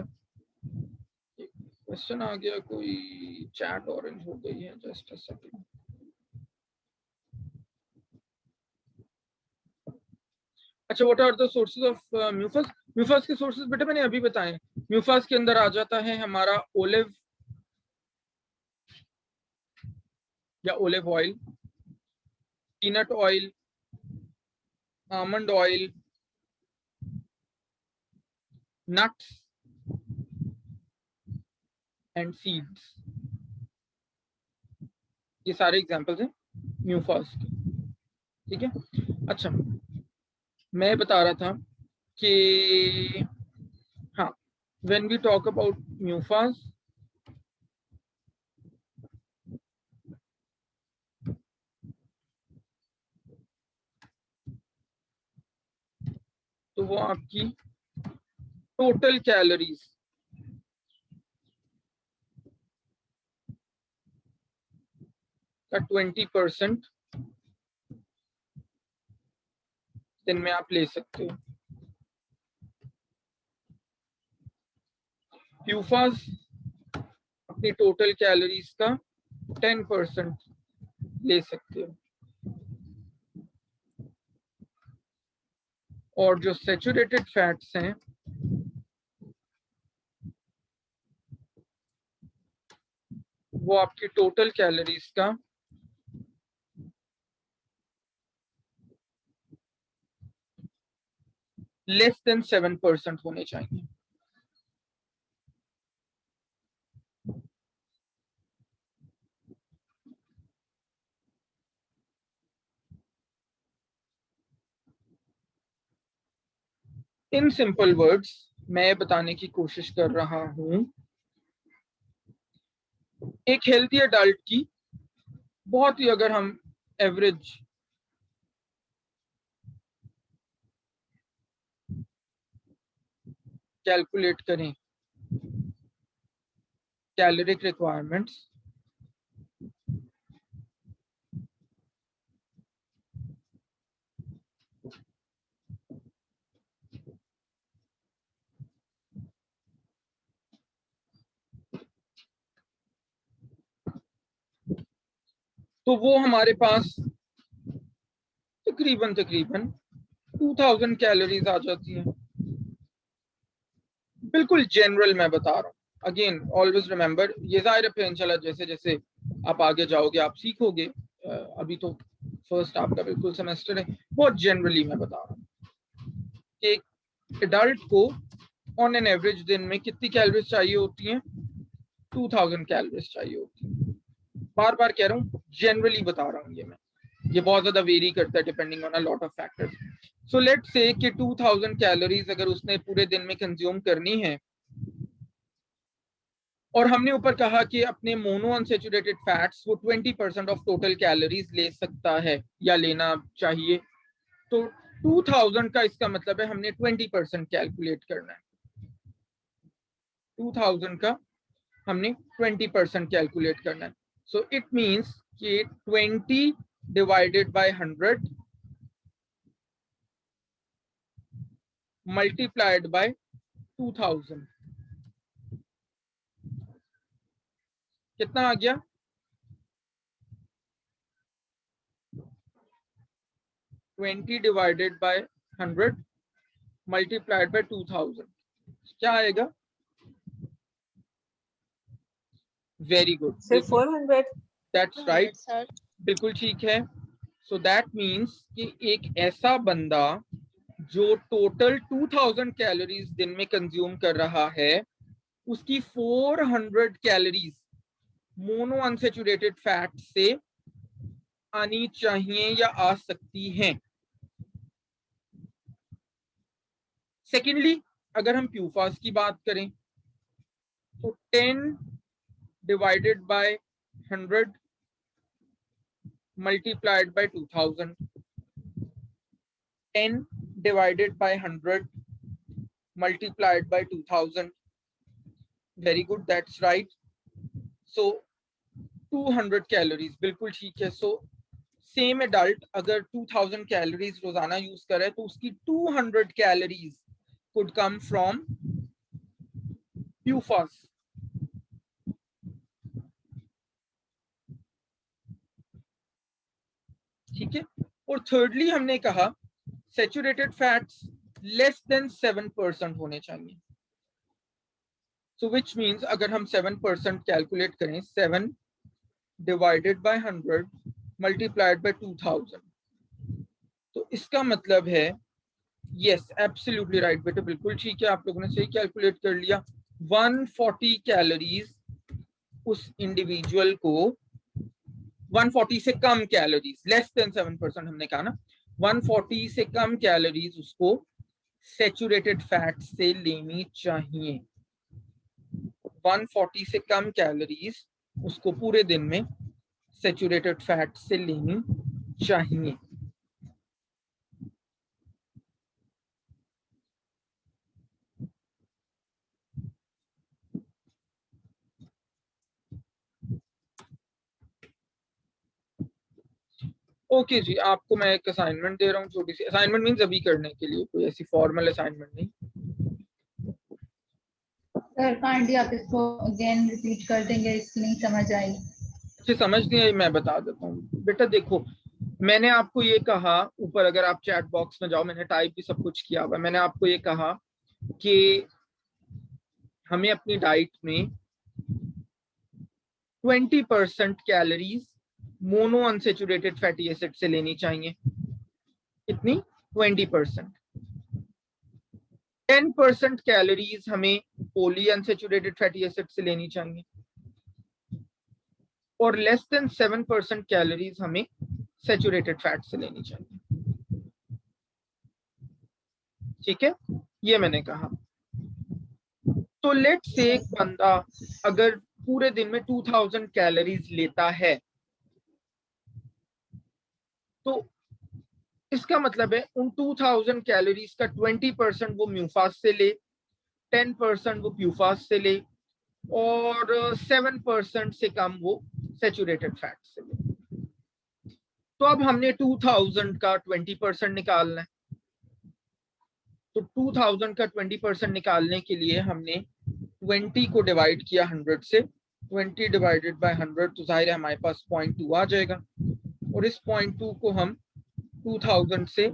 क्वेश्चन आ गया कोई, चैट ऑरेंज हो गई है, जस्ट अ सेकंड। अच्छा, what are the sources of MUFAs? MUFAs के सोर्सेज बेटा मैंने अभी बताए। म्यूफास के अंदर आ जाता है हमारा ओलिव या olive oil, peanut oil, almond oil, nuts and seeds, ये सारे एग्जांपल्स हैं म्यूफास के, ठीक है। अच्छा, मैं बता रहा था कि हाँ, व्हेन वी टॉक अबाउट म्यूफास, तो वो आपकी टोटल कैलोरीज का 20% दिन में आप ले सकते हो। प्यूफास अपनी टोटल कैलोरीज का 10% ले सकते हो। और जो सैचुरेटेड फैट्स हैं वो आपकी टोटल कैलोरीज का लेस देन 7% होने चाहिए। इन सिंपल वर्ड्स मैं बताने की कोशिश कर रहा हूं, एक हेल्थी अडल्ट की बहुत ही, अगर हम एवरेज कैलकुलेट करें कैलोरिक रिक्वायरमेंट्स, तो वो हमारे पास तकरीबन 2000 कैलोरीज आ जाती है। बिल्कुल जनरल मैं बता रहा हूँ, अगेन ऑलवेज रिमेंबर, ये जाहिर है फिर इंशाल्लाह जैसे जैसे आप आगे जाओगे आप सीखोगे, अभी तो फर्स्ट आपका बिल्कुल सेमेस्टर है। बहुत जनरली मैं बता रहा हूँ कि एक एडल्ट को ऑन एन एवरेज दिन में कितनी कैलोरीज चाहिए होती हैं, 2000 कैलोरीज चाहिए होती हैं। बार बार कह रहा हूँ, जनरली बता रहा हूँ ये बहुत ज्यादा वेरी करता है depending on a lot of factors. So let's say कि 2000 कैलोरीज अगर उसने पूरे दिन में कंज्यूम करनी है, और हमने ऊपर कहा कि अपने मोनो अनसैचुरेटेड फैट्स वो 20% ऑफ टोटल कैलोरीज ले सकता है या लेना चाहिए, तो 2000 का इसका मतलब है हमने 20% कैलकुलेट करना है। 2000 का हमने 20% कैलकुलेट करना है। सो इट मींस कि 20 डिवाइडेड बाय 100 मल्टीप्लाइड बाय 2000 कितना आ गया? 20 डिवाइडेड बाय 100 मल्टीप्लाइड बाय 2000 क्या आएगा? Very good, sir 400। That's right, बिल्कुल ठीक है। सो दैट मीन्स कि एक ऐसा बंदा जो टोटल 2000 कैलोरीज दिन में कंज्यूम कर रहा है, उसकी 400 कैलोरीज मोनो अनसैचुरेटेड फैट से आनी चाहिए या आ सकती हैं। सेकेंडली, अगर हम प्यूफास की बात करें तो 10 divided by 100 multiplied by 2000, 10 divided by 100 multiplied by 2000, very good, that's right. So 200 calories, बिल्कुल ठीक है। सो सेम एडल्ट अगर 2000 कैलोरीज रोजाना यूज करे तो उसकी 200 calories could come from PUFAs। ठीक है। और थर्डली हमने कहा सैचुरेटेड फैट्स लेस देन 7% होने चाहिए। सो विच मीन्स अगर हम 7% कैलकुलेट करें, 7 डिवाइडेड बाय 100 मल्टीप्लाइड बाय 2000, तो इसका मतलब है, यस एब्सोल्युटली राइट बेटे, बिल्कुल ठीक है, आप लोगों ने सही कैलकुलेट कर लिया। 140 कैलोरीज उस इंडिविजुअल को, 140 से कम कैलोरीज, लेस देन 7% हमने कहा ना, 140 से कम कैलोरीज उसको सैचुरेटेड फैट से लेनी चाहिए। 140 से कम कैलोरीज उसको पूरे दिन में सैचुरेटेड फैट से लेनी चाहिए। ओके जी, आपको मैं एक असाइनमेंट दे रहा हूँ, छोटी सी असाइनमेंट मीन्स अभी करने के लिए, कोई ऐसी फॉर्मल असाइनमेंट नहीं। सर काइंडली आप इसको अगेन रिपीट कर देंगे, इसकी नहीं समझ आई। मुझे समझ नहीं आई, मैं बता देता हूँ बेटा। देखो मैंने आपको ये कहा ऊपर, अगर आप चैट बॉक्स में जाओ, मैंने टाइप भी सब कुछ किया हुआ है। मैंने आपको ये कहा कि हमें अपनी डाइट में 20% calories mono unsaturated fatty acid से लेनी चाहिए। कितनी? 20%। 10% कैलोरीज हमें पॉली अनसेचुरेटेड फैटी एसिड से लेनी चाहिए, और लेस देन 7% कैलोरीज हमें सैचुरेटेड फैट से लेनी चाहिए। ठीक है, ये मैंने कहा। तो लेट से एक बंदा अगर पूरे दिन में 2000 कैलोरीज लेता है, तो इसका मतलब है उन 2000 कैलोरीज का 20% वो म्यूफास्ट से ले, 10% वो प्यूफास्ट से ले, और 7% से कम वो सैचुरेटेड फैट से ले। तो अब हमने 2000 का 20% निकालना है। तो 2000 का 20% निकालने के लिए हमने 20 को डिवाइड किया 100 से, 20 डिवाइडेड बाय 100, तो जाहिर है हमारे पास 0.2 आ जाएगा, और इस 0.2 को हम 2000 से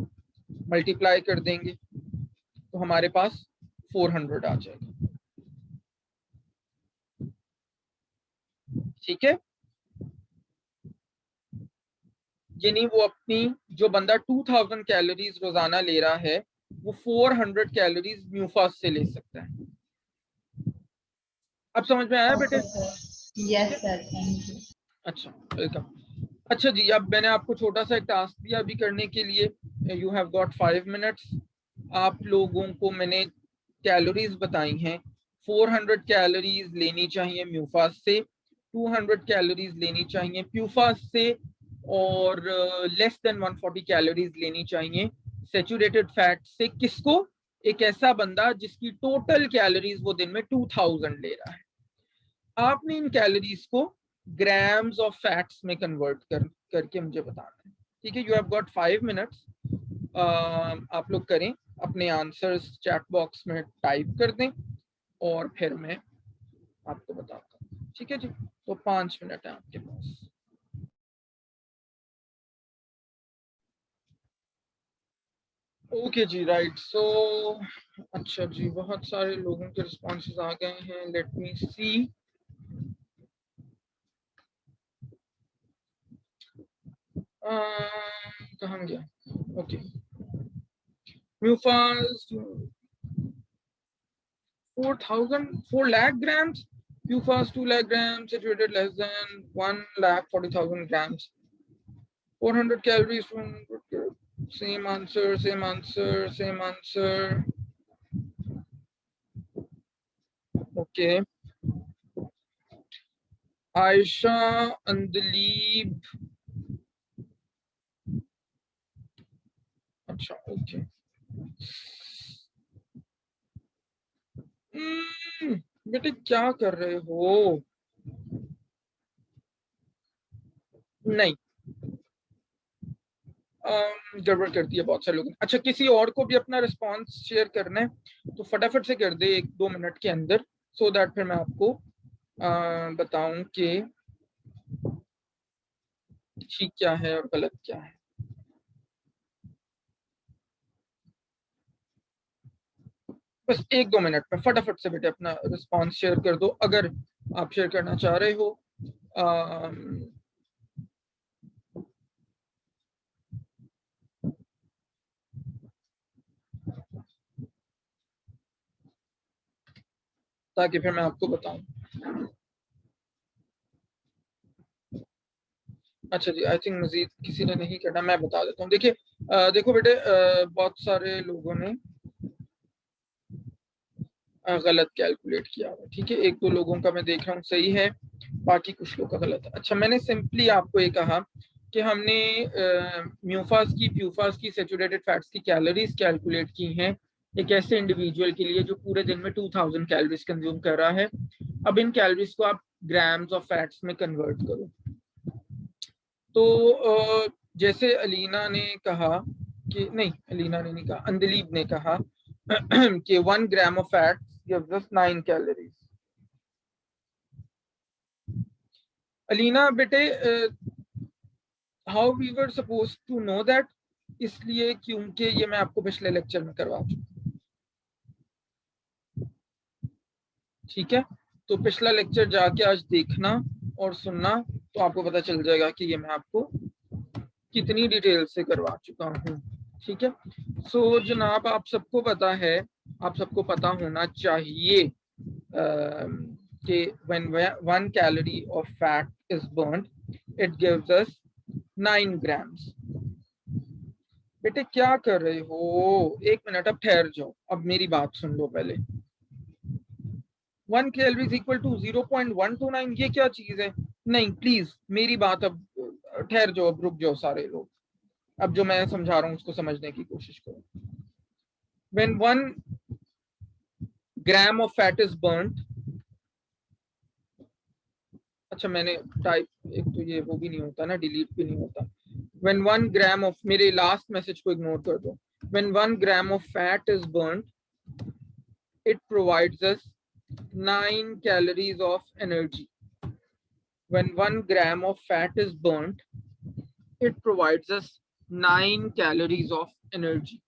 मल्टीप्लाई कर देंगे तो हमारे पास 400 आ जाएगा। ठीक है, यानी वो अपनी, जो बंदा 2000 कैलोरीज रोजाना ले रहा है, वो 400 कैलोरीज म्यूफास्ट से ले सकता है। अब समझ में आया बेटे? Yes sir, thank you. अच्छा, वेलकम। अच्छा जी, अब मैंने आपको छोटा सा एक टास्क दिया अभी करने के लिए। You have got 5 minutes. आप लोगों को मैंने कैलोरीज बताई हैं। 400 कैलोरीज लेनी चाहिए म्यूफास्ट से, 200 कैलोरीज लेनी चाहिए प्यूफास्ट से, और लेस देन 140 कैलोरीज लेनी चाहिए सैचुरेटेड फैट से। किसको? एक ऐसा बंदा जिसकी टोटल कैलोरीज वो दिन में 2000 ले रहा है। आपने इन कैलोरीज को ग्राम्स ऑफ फैट्स में कन्वर्ट करके मुझे बताना है। ठीक है, यू हैव गॉट 5 मिनट्स। आप लोग करें, अपने आंसर्स चैट बॉक्स में टाइप कर दें, और फिर मैं आपको बताता हूँ। ठीक है जी, तो 5 मिनट है आपके पास। ओके जी, राइट। सो अच्छा जी, बहुत सारे लोगों के रिस्पॉन्सेज आ गए हैं। Let me see. कहाँ गया? Okay, MUFAs 4 lakh grams, PUFAS 2 lakh grams, saturated less than 1,40,000 grams. 400 calories, 200. Same answer, same answer, same answer. Okay. Aisha, Andaleeb. अच्छा, okay. बेटे क्या कर रहे हो? नहीं, गड़बड़ करती है बहुत सारे लोग। अच्छा, किसी और को भी अपना रिस्पांस शेयर करना है तो फटाफट से कर दे 1-2 मिनट के अंदर, सो दैट फिर मैं आपको बताऊं कि ठीक क्या है और गलत क्या है। बस 1-2 मिनट में फटाफट से बेटे अपना रिस्पांस शेयर कर दो, अगर आप शेयर करना चाह रहे हो। ताकि फिर मैं आपको बताऊं। अच्छा जी, आई थिंक मजीद किसी ने नहीं करना, मैं बता देता हूँ। देखिए, देखो बेटे, बहुत सारे लोगों ने गलत कैलकुलेट किया हुआ। ठीक है, 1-2 लोगों का मैं देख रहा हूँ सही है, बाकी कुछ लोगों का गलत है। अच्छा, मैंने सिंपली आपको ये कहा कि हमने म्यूफास की, प्यूफास की, सैचुरेटेड फैट्स की कैलोरीज कैलकुलेट की हैं एक ऐसे इंडिविजुअल के लिए जो पूरे दिन में 2000 कैलोरीज कंज्यूम कर रहा है। अब इन कैलोरीज को आप ग्राम्स ऑफ फैट्स में कन्वर्ट करो। तो जैसे अलीना ने कहा कि, नहीं अलीना ने नहीं कहा, अंदलीब ने कहा कि 1 gram of fat gives us 9 calories. Alina बेटे, how we were suppose to know that, इसलिए क्योंकि ये मैं आपको पिछले लेक्चर में करवा चुका। ठीक है, तो पिछला लेक्चर जाके आज देखना और सुनना, तो आपको पता चल जाएगा कि ये मैं आपको कितनी डिटेल से करवा चुका हूँ। ठीक है, सो जनाब आप सबको पता है, आप सबको पता होना चाहिए कि when 1 calorie of fat is burned it gives us 9 grams। बेटे क्या कर रहे हो, एक मिनट, अब ठहर जाओ, अब मेरी बात सुन लो पहले। 1 कैलोरी इज इक्वल टू 0.129, ये क्या चीज है? नहीं प्लीज मेरी बात, अब ठहर जाओ, अब रुक जाओ सारे लोग, अब जो मैं समझा रहा हूँ उसको समझने की कोशिश करो। When 1 gram of fat is burnt, अच्छा मैंने टाइप, एक तो ये वो भी नहीं होता ना, डिलीट भी नहीं होता। When 1 gram of, मेरे लास्ट मैसेज को इग्नोर कर दो। When 1 gram of fat is burnt, it provides us 9 calories of energy. When 1 gram of fat is burnt, it provides us 9 calories of energy.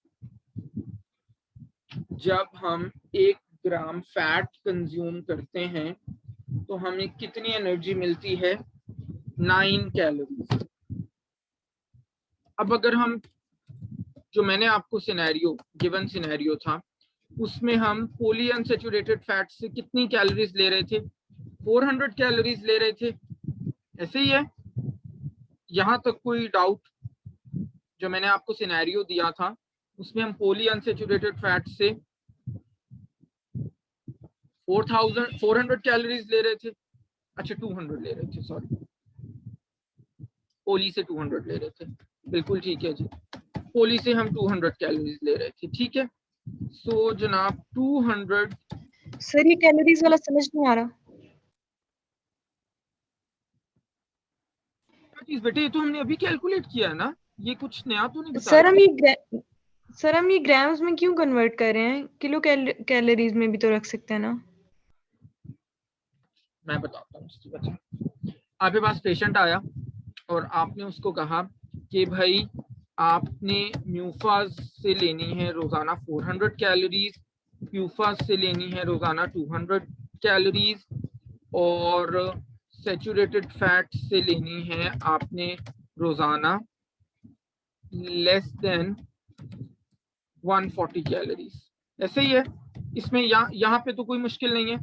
जब हम 1 ग्राम fat consume करते हैं तो हमें कितनी एनर्जी मिलती है? 9 कैलोरीज। अब अगर हम, जो मैंने आपको सिनेरियो, गिवन सिनेरियो था, उसमें हम पॉली अनसैचुरेटेड फैट से कितनी कैलोरीज ले रहे थे? 400 कैलोरीज ले रहे थे, ऐसे ही है? यहां तक कोई डाउट? जो मैंने आपको सिनेरियो दिया था उसमें हम पॉली अनसैचुरेटेड फैट से 400 कैलोरीज ले रहे थे, अच्छा 200 ले रहे थे, सॉरी, पोली से 200 ले रहे थे, बिल्कुल ठीक है जी, पोली से हम 200 कैलोरीज ले रहे थे। ठीक है, सो जनाब 200। सर ये कैलोरीज वाला समझ नहीं आ रहा। क्या चीज बेटे? ये तो हमने अभी कैलकुलेट किया है ना, ये कुछ नया तो नहीं बता सर रहे? हम ये ग्राम्स में क्यों कन्वर्ट कर रहे हैं? किलो कैलोरीज में भी तो रख सकते हैं ना। मैं बताता हूँ उसकी वजह। आपके पास पेशेंट आया और आपने उसको कहा कि भाई आपने म्यूफाज से लेनी है रोजाना 400 कैलोरीज, प्यूफाज से लेनी है रोजाना 200 कैलोरीज, और सैचुरेटेड फैट से लेनी है आपने रोजाना लेस देन 140 कैलोरीज। ऐसे ही है इसमें, यहाँ पे तो कोई मुश्किल नहीं है,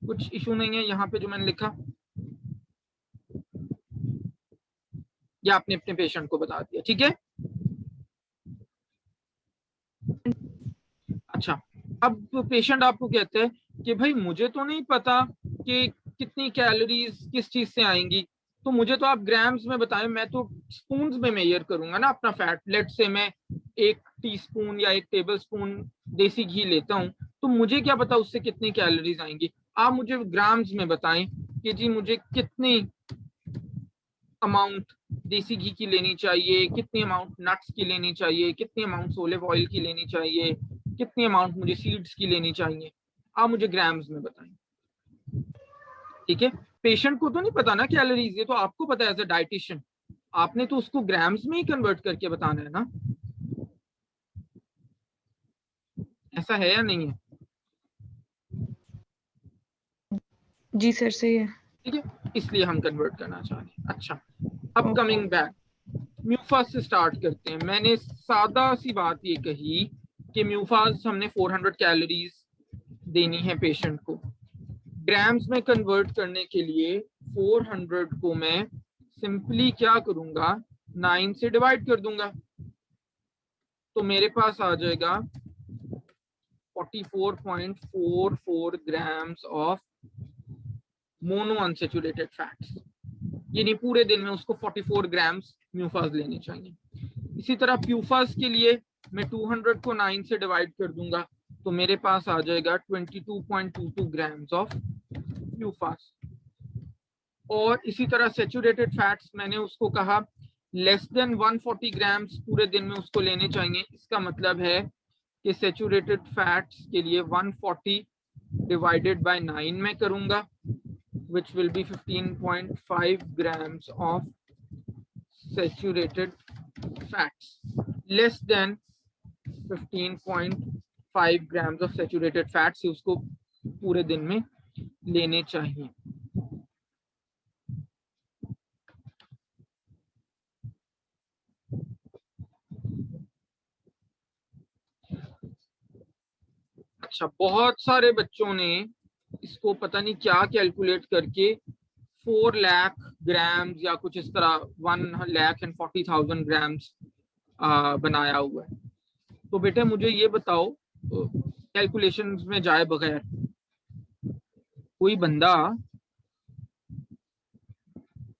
कुछ इशू नहीं है यहाँ पे जो मैंने लिखा, या आपने अपने पेशेंट को बता दिया। ठीक है, अच्छा, अब पेशेंट आपको कहते हैं कि भाई मुझे तो नहीं पता कि कितनी कैलोरीज किस चीज से आएंगी, तो मुझे तो आप ग्राम्स में बताएं, मैं तो स्पून्स में मेजर करूंगा ना अपना फैट। लेट से मैं 1 टीस्पून या 1 टेबल स्पून देसी घी लेता हूं, तो मुझे क्या पता उससे कितनी कैलोरीज आएंगी? आप मुझे ग्राम्स में बताएं कि जी मुझे कितनी अमाउंट देसी घी की लेनी चाहिए, कितनी अमाउंट नट्स की लेनी चाहिए, कितनी अमाउंट ओलिव ऑयल की लेनी चाहिए, कितनी अमाउंट मुझे सीड्स की लेनी चाहिए, आप मुझे ग्राम्स में बताएं। ठीक है, पेशेंट को तो नहीं पता ना कैलोरीज, ये तो आपको पता है एज अ डाइटिशियन, आपने तो उसको ग्राम्स में ही कन्वर्ट करके बताना है ना, ऐसा है या नहीं है? जी सर सही है। ठीक है, इसलिए हम कन्वर्ट करना चाह रहे हैं। अच्छा, अब कमिंग बैक, म्यूफास से स्टार्ट करते हैं। मैंने सादा सी बात ये कही कि म्यूफास हमने 400 कैलोरीज देनी है पेशेंट को, ग्राम्स में कन्वर्ट करने के लिए 400 को मैं सिंपली क्या करूंगा, 9 से डिवाइड कर दूंगा, तो मेरे पास आ जाएगा 44.44 grams of mono unsaturated fats, यानी पूरे दिन में उसको 44 ग्राम्स म्यूफास लेने चाहिए। इसी तरह प्यूफास के लिए मैं 200 को 9 से डिवाइड कर दूंगा, तो मेरे पास आ जाएगा 22.22 ग्राम्स ऑफ प्यूफास। और इसी तरह सैचुरेटेड फैट्स, मैंने उसको कहा लेस देन 140 ग्राम्स पूरे दिन में उसको लेने चाहिए। इसका मतलब है कि सैचुरेटेड फैट्स के लिए 140 डिवाइडेड बाय 9 में करूंगा, which will be 15.5 grams of saturated fats less than 15.5 grams of saturated fats उसको पूरे दिन में लेने चाहिए। अच्छा, बहुत सारे बच्चों ने इसको पता नहीं क्या कैलकुलेट करके 4 लाख ग्राम्स या कुछ इस तरह 1,40,000 ग्राम्स बनाया हुआ है। तो बेटे मुझे ये बताओ, कैलकुलेशंस में जाए बगैर कोई बंदा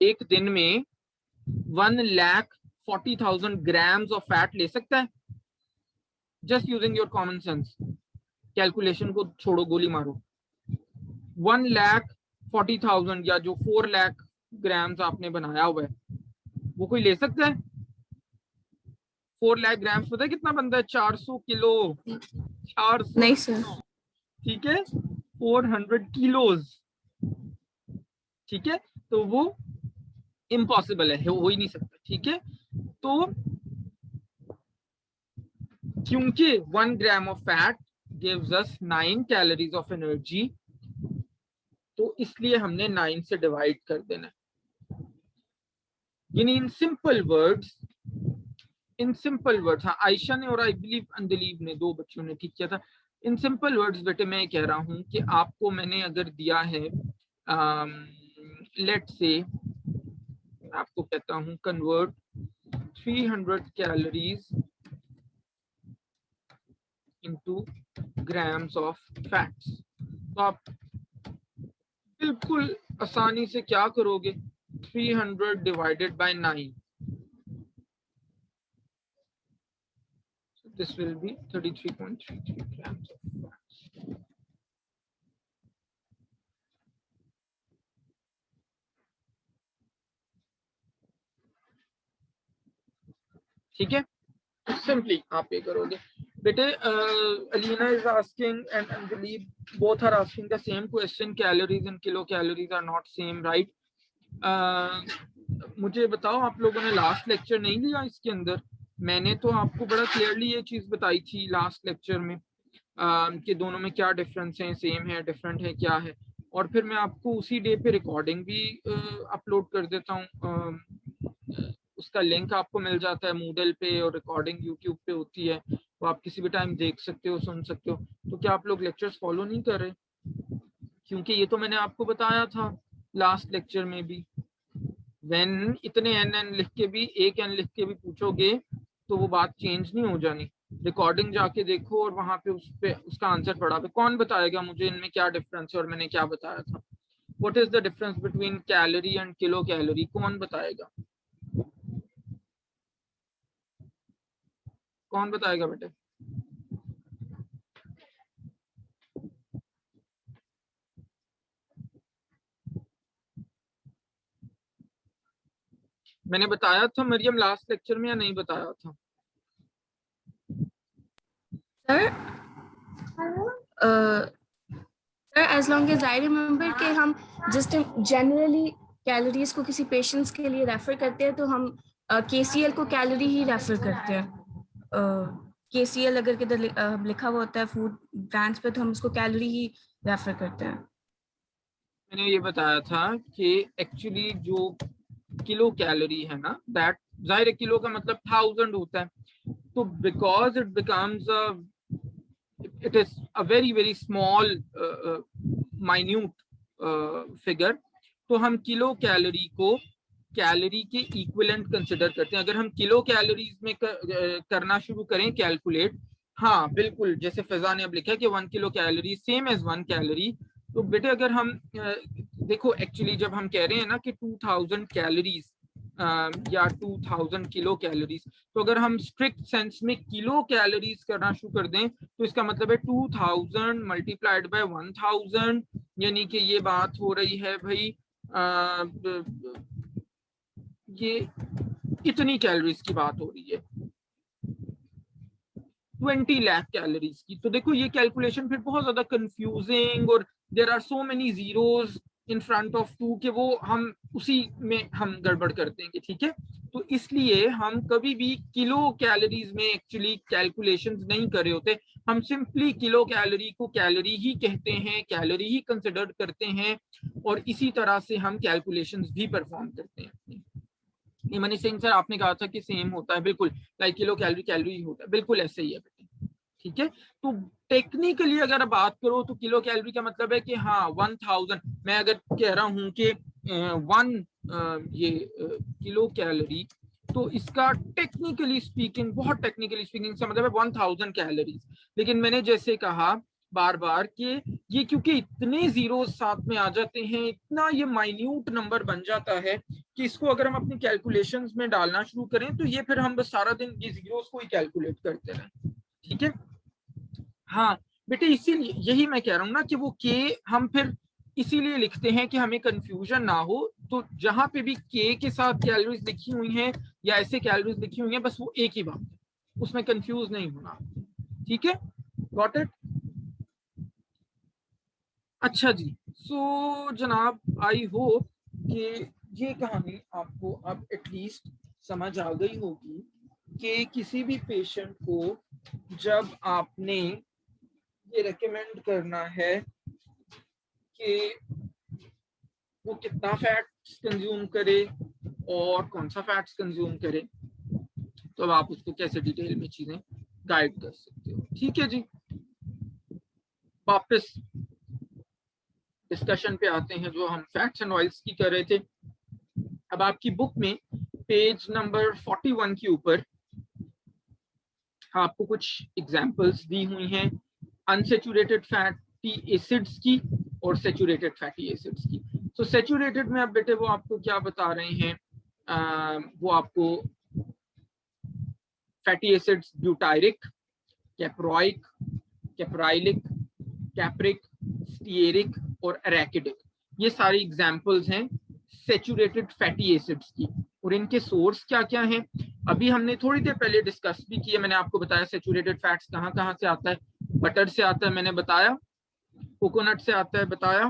एक दिन में 1,40,000 ग्राम्स ऑफ फैट ले सकता है? Just using your common sense, calculation को छोड़ो, गोली मारो। 1,40,000 या जो 4 लाख ग्राम्स आपने बनाया हुआ है वो कोई ले सकता है? 4 लाख ग्राम्स पता है कितना बनता है? 400 किलो। 400 नहीं सर। ठीक है, 400 किलोज। ठीक है, तो वो इम्पॉसिबल है, हो ही नहीं सकता। ठीक है, तो क्योंकि 1 gram of fat gives us 9 calories of energy, तो इसलिए हमने 9 से डिवाइड कर देना है। यानी इन सिंपल वर्ड्स, हाँ, आयशा ने और आई बिलीव अंदलीब ने, 2 बच्चों ने ठीक किया था। इन सिंपल वर्ड्स बेटे मैं कह रहा हूं कि आपको मैंने अगर दिया है, लेट से आपको कहता हूं convert 300 calories into grams of fats, तो आप बिल्कुल आसानी से क्या करोगे? 300 divided by 9, this will be 33.33 grams of fats. ठीक है, सिंपली आप ये करोगे बेटे। Alina is asking and Anjali, both are asking the same question. Calories and kilocalories are not same, right? मुझे बताओ, आप लोगों ने लास्ट लेक्चर नहीं लिया इसके अंदर? मैंने तो आपको बड़ा क्लियरली ये चीज बताई थी लास्ट लेक्चर में कि दोनों में क्या डिफरेंस है, सेम है, डिफरेंट है, क्या है। और फिर मैं आपको उसी डे पे रिकॉर्डिंग भी अपलोड कर देता हूँ, उसका लिंक आपको मिल जाता है मूडल पे, और रिकॉर्डिंग यूट्यूब पे होती है, तो आप किसी भी टाइम देख सकते हो, सुन सकते हो। तो क्या आप लोग लेक्चर्स फॉलो नहीं कर रहे? क्योंकि ये तो मैंने आपको बताया था लास्ट लेक्चर में भी। व्हेन इतने एन लिख के भी, एक एन लिख के भी पूछोगे तो वो बात चेंज नहीं हो जानी। रिकॉर्डिंग जाके देखो और वहां पे उसका आंसर पड़ा। कौन बताएगा मुझे इनमें क्या डिफरेंस है और मैंने क्या बताया था? What is the difference between calorie and kilo calorie? कौन बताएगा? कौन बताएगा बेटे? मैंने बताया था मरियम लास्ट लेक्चर में या नहीं बताया था? Sir as long as I remember कि हम जस्ट जनरली कैलोरीज को किसी पेशेंट्स के लिए रेफर करते हैं तो हम KCL को कैलोरी ही रेफर करते हैं। KCL अगर किधर लिखा हुआ होता है फूड ब्रांड्स पे तो हम उसको कैलोरी ही रेफर करते हैं। मैंने ये बताया था कि एक्चुअली जो किलो कैलोरी है ना, दैट जाहिर किलो का मतलब 1000 होता है, तो because it becomes it is a very small minute figure, तो हम किलो कैलोरी को कैलोरी के इक्विवेलेंट कंसिडर करते हैं। अगर हम किलो कैलोरीज में करना शुरू करें कैलकुलेट, हाँ बिल्कुल, जैसे फिजा ने अब लिखा है कि 1 kilo calorie same as 1 calorie, तो बेटे अगर हम देखो एक्चुअली जब हम कह रहे हैं ना कि 2000 कैलोरीज या 2000 किलो कैलोरीज, तो अगर हम स्ट्रिक्ट सेंस में किलो कैलोरीज करना शुरू कर दें तो इसका मतलब है 2000 मल्टीप्लाइड बाय 1000, यानी कि ये बात हो रही है भाई ये इतनी कैलोरीज की बात हो रही है, 20 लाख कैलोरीज की। तो देखो ये कैलकुलेशन फिर बहुत ज्यादा कंफ्यूजिंग और there are so many zeros, in front of 2 के वो हम उसी में हम गड़बड़ करते हैं कि ठीक है। तो इसलिए हम कभी भी किलो कैलोरीज में एक्चुअली कैलकुलेशंस नहीं कर रहे होते, हम सिंपली किलो कैलोरी को कैलोरी ही कहते हैं, कैलोरी ही कंसिडर करते हैं, और इसी तरह से हम कैलकुलेशंस भी परफॉर्म करते हैं। ये मनी सिंह सर आपने कहा था कि सेम होता है, बिल्कुल लाइक किलो कैलोरी कैलोरी होता है, बिल्कुल ऐसे ही है बेटे, ठीक है। तो टेक्निकली अगर बात करो तो किलो कैलोरी का मतलब है कि हाँ 1000, मैं अगर कह रहा हूं कि 1 किलो कैलोरी, तो इसका टेक्निकली स्पीकिंग, बहुत टेक्निकली स्पीकिंग से मतलब है 1000 कैलोरीज। लेकिन मैंने जैसे कहा बार बार कि ये क्योंकि इतने जीरो साथ में आ जाते हैं, इतना ये माइन्यूट नंबर बन जाता है कि इसको अगर हम अपनी कैलकुलेशंस में डालना शुरू करें तो ये फिर हम बस सारा दिन ये जीरोस को ही कैलकुलेट करते रहें, ठीक है। हाँ बेटे, इसीलिए यही मैं कह रहा हूँ ना कि वो के हम फिर इसीलिए लिखते हैं कि हमें कंफ्यूजन ना हो। तो जहां पे भी के के साथ कैलोरीज लिखी हुई हैं या ऐसे कैलोरीज लिखी हुई हैं, बस वो एक ही बात है, उसमें कंफ्यूज नहीं होना, ठीक है। Got it? अच्छा जी, सो जनाब आई होप कि ये कहानी आपको अब एटलीस्ट समझ आ गई होगी कि किसी भी पेशेंट को जब आपने ये रेकमेंड करना है कि वो कितना फैट्स कंज्यूम करे और कौन सा फैट्स कंज्यूम करे, तो अब आप उसको कैसे डिटेल में चीजें गाइड कर सकते हो, ठीक है जी। वापस डिस्कशन पे आते हैं जो हम फैट्स एंड ऑयल्स की कर रहे थे। अब आपकी बुक में पेज नंबर 41 के ऊपर आपको कुछ एग्जांपल्स दी हुई हैं अनसेचुरेटेड फैटी एसिड्स की और सेचुरेटेड फैटी एसिड्स की। तो सेचुरेटेड में अब बेटे वो आपको क्या बता रहे हैं, वो आपको fatty acids butyric, caproic, caprylic, capric, stearic और एराकिडिक, ये सारी एग्जांपल्स हैं सेचुरेटेड फैटी एसिड्स की। और इनके सोर्स क्या क्या हैं अभी हमने थोड़ी देर पहले डिस्कस भी किया। मैंने आपको बताया सेचुरेटेड फैट्स कहाँ कहाँ से आता है, बटर से आता है मैंने बताया, कोकोनट से आता है बताया,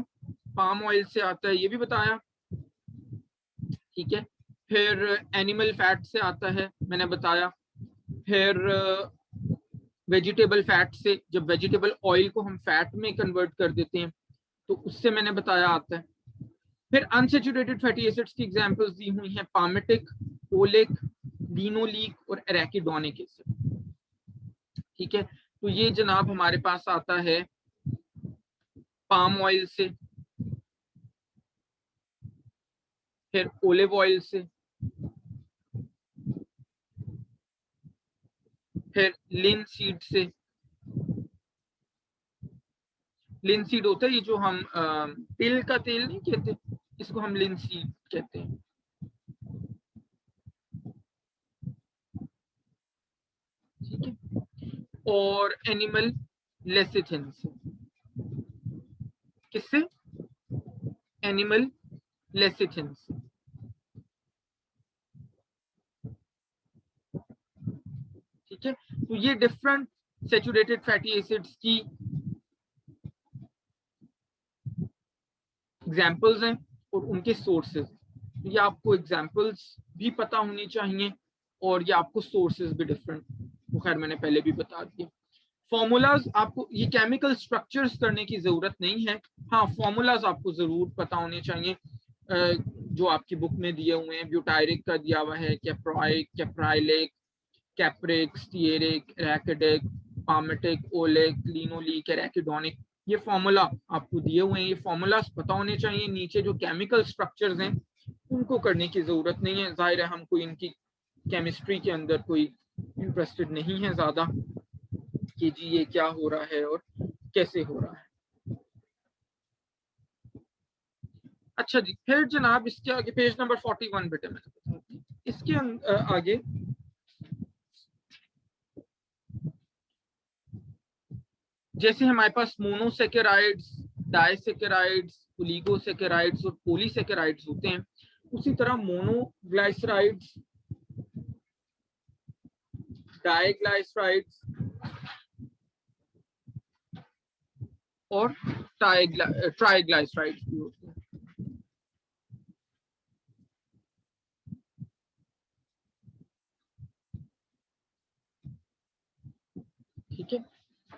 पाम ऑयल से आता है ये भी बताया, ठीक है। फिर एनिमल फैट से आता है मैंने बताया, फिर वेजिटेबल फैट से, जब वेजिटेबल ऑयल को हम फैट में कन्वर्ट कर देते हैं तो उससे मैंने बताया आता है। फिर अनसेचुरेटेड फैटी एसिड्स की एग्जांपल्स दी हुई हैं पामेटिक, ओलिक, लिनोलीक और एराकिडोनिक एसिड, ठीक है। तो ये जनाब हमारे पास आता है पाम ऑयल से, फिर ओलिव ऑयल से, फिर लिन सीड से। लिन सीड होता है ये जो हम तिल का तेल नहीं कहते, इसको हम लिन सीड कहते हैं, ठीक है। और एनिमल लेसिथिन से, किससे? एनिमल लेसिथिन से, ठीक है। तो ये डिफरेंट सेचुरेटेड फैटी एसिड्स की एग्जाम्पल्स हैं और उनके सोर्सेज। ये आपको एग्जाम्पल्स भी पता होनी चाहिए और ये आपको सोर्सेज भी डिफरेंट, वो खैर मैंने पहले भी बता दिया। फॉर्मूलाज आपको, ये केमिकल स्ट्रक्चर्स करने की जरूरत नहीं है, हाँ फॉर्मूलाज आपको जरूर पता होने चाहिए जो आपकी बुक में दिए हुए हैं। ब्यूटायरिक का दिया हुआ है, caproic, caprylic, capric, stearic, arachidic, palmitic, oleic, linoleic, arachidonic, ये फॉर्मूला आपको दिए हुए हैं। ये फॉर्मूलाज पता होने चाहिए। नीचे जो केमिकल स्ट्रक्चर्स हैं उनको करने की जरूरत नहीं है, जाहिर है हम कोई इनकी केमिस्ट्री के अंदर कोई इंटरेस्टेड नहीं है ज्यादा कि जी ये क्या हो रहा है और कैसे हो रहा है। अच्छा जी, फिर जनाब इसके आगे पेज नंबर 41 बेटे मैंने बता दी, इसके आगे जैसे हमारे पास मोनोसेकेराइड्स, डाइसेकेराइड्स, ओलिगोसेकेराइड्स और पॉलीसेकेराइड्स होते हैं, उसी तरह मोनोग्लाइसराइड्स, डाइग्लाइसराइड्स और ट्राइग्लाइसराइड्स भी होते हैं। ठीक है।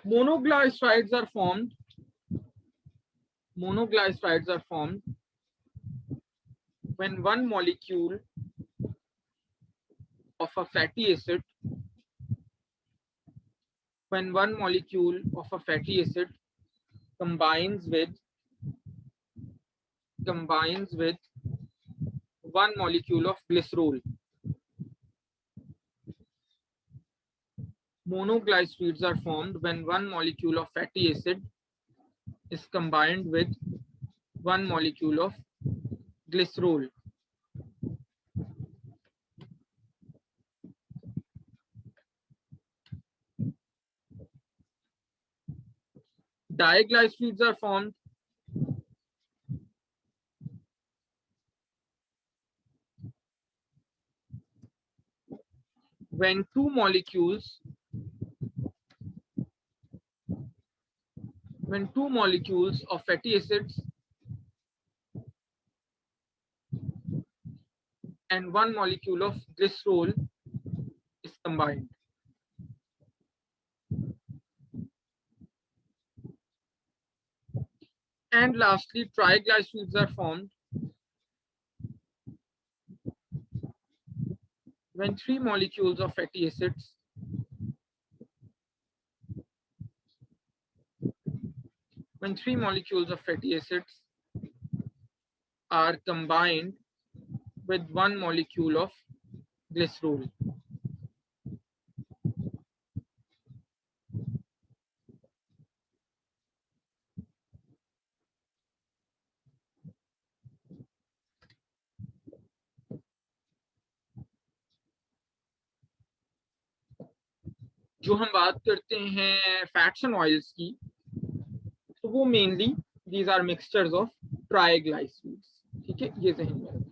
Monoglycerides are formed when one molecule of a fatty acid combines with one molecule of glycerol. Monoglycerides are formed when one molecule of fatty acid is combined with one molecule of glycerol. Diglycerides are formed when two molecules of fatty acids and one molecule of glycerol is combined. And lastly, triglycerides are formed when three molecules of fatty acids are combined with one molecule of glycerol. जो हम बात करते हैं fats and oils की, तो वो mainly these are mixtures of triglycerides. ठीक है, ये ज़हन में रखें।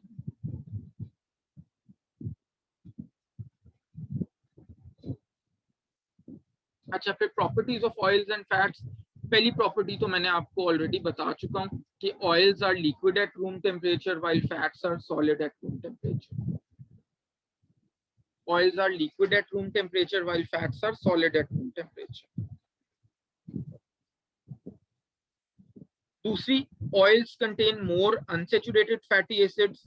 अच्छा, फिर properties of oils and fats. पहली प्रॉपर्टी तो मैंने आपको ऑलरेडी बता चुका हूं कि oils are liquid at room temperature while fats are solid at room temperature. Oils are liquid at room temperature while fats are solid at room temperature. दूसरी, oils contain more unsaturated fatty acids